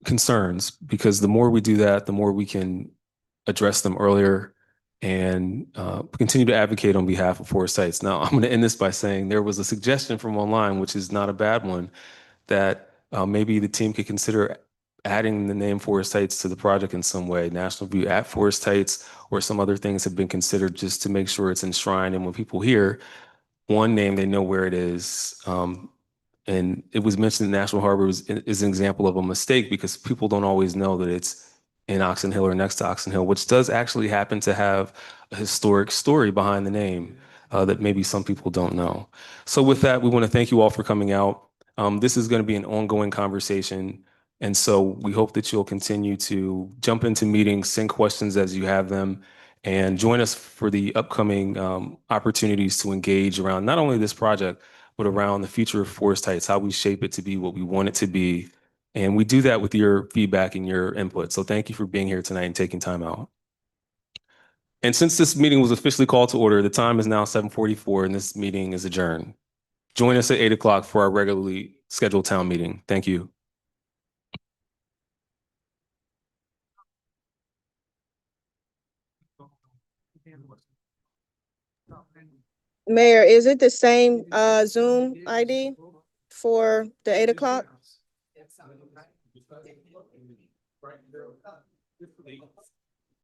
concerns, because the more we do that, the more we can address them earlier and continue to advocate on behalf of Forest Heights. Now, I'm going to end this by saying there was a suggestion from online, which is not a bad one, that maybe the team could consider adding the name Forest Heights to the project in some way, National View at Forest Heights, or some other things have been considered just to make sure it's enshrined. And when people hear one name, they know where it is. And it was mentioned that National Harbor is an example of a mistake because people don't always know that it's in Oxon Hill or next to Oxon Hill, which does actually happen to have a historic story behind the name that maybe some people don't know. So with that, we want to thank you all for coming out. This is going to be an ongoing conversation. And so we hope that you'll continue to jump into meetings, send questions as you have them, and join us for the upcoming opportunities to engage around not only this project, but around the future of Forest Heights, how we shape it to be what we want it to be. And we do that with your feedback and your input. So thank you for being here tonight and taking time out. And since this meeting was officially called to order, the time is now 7:44 and this meeting is adjourned. Join us at 8 o'clock for our regularly scheduled town meeting. Thank you. Mayor, is it the same Zoom ID for the 8 o'clock?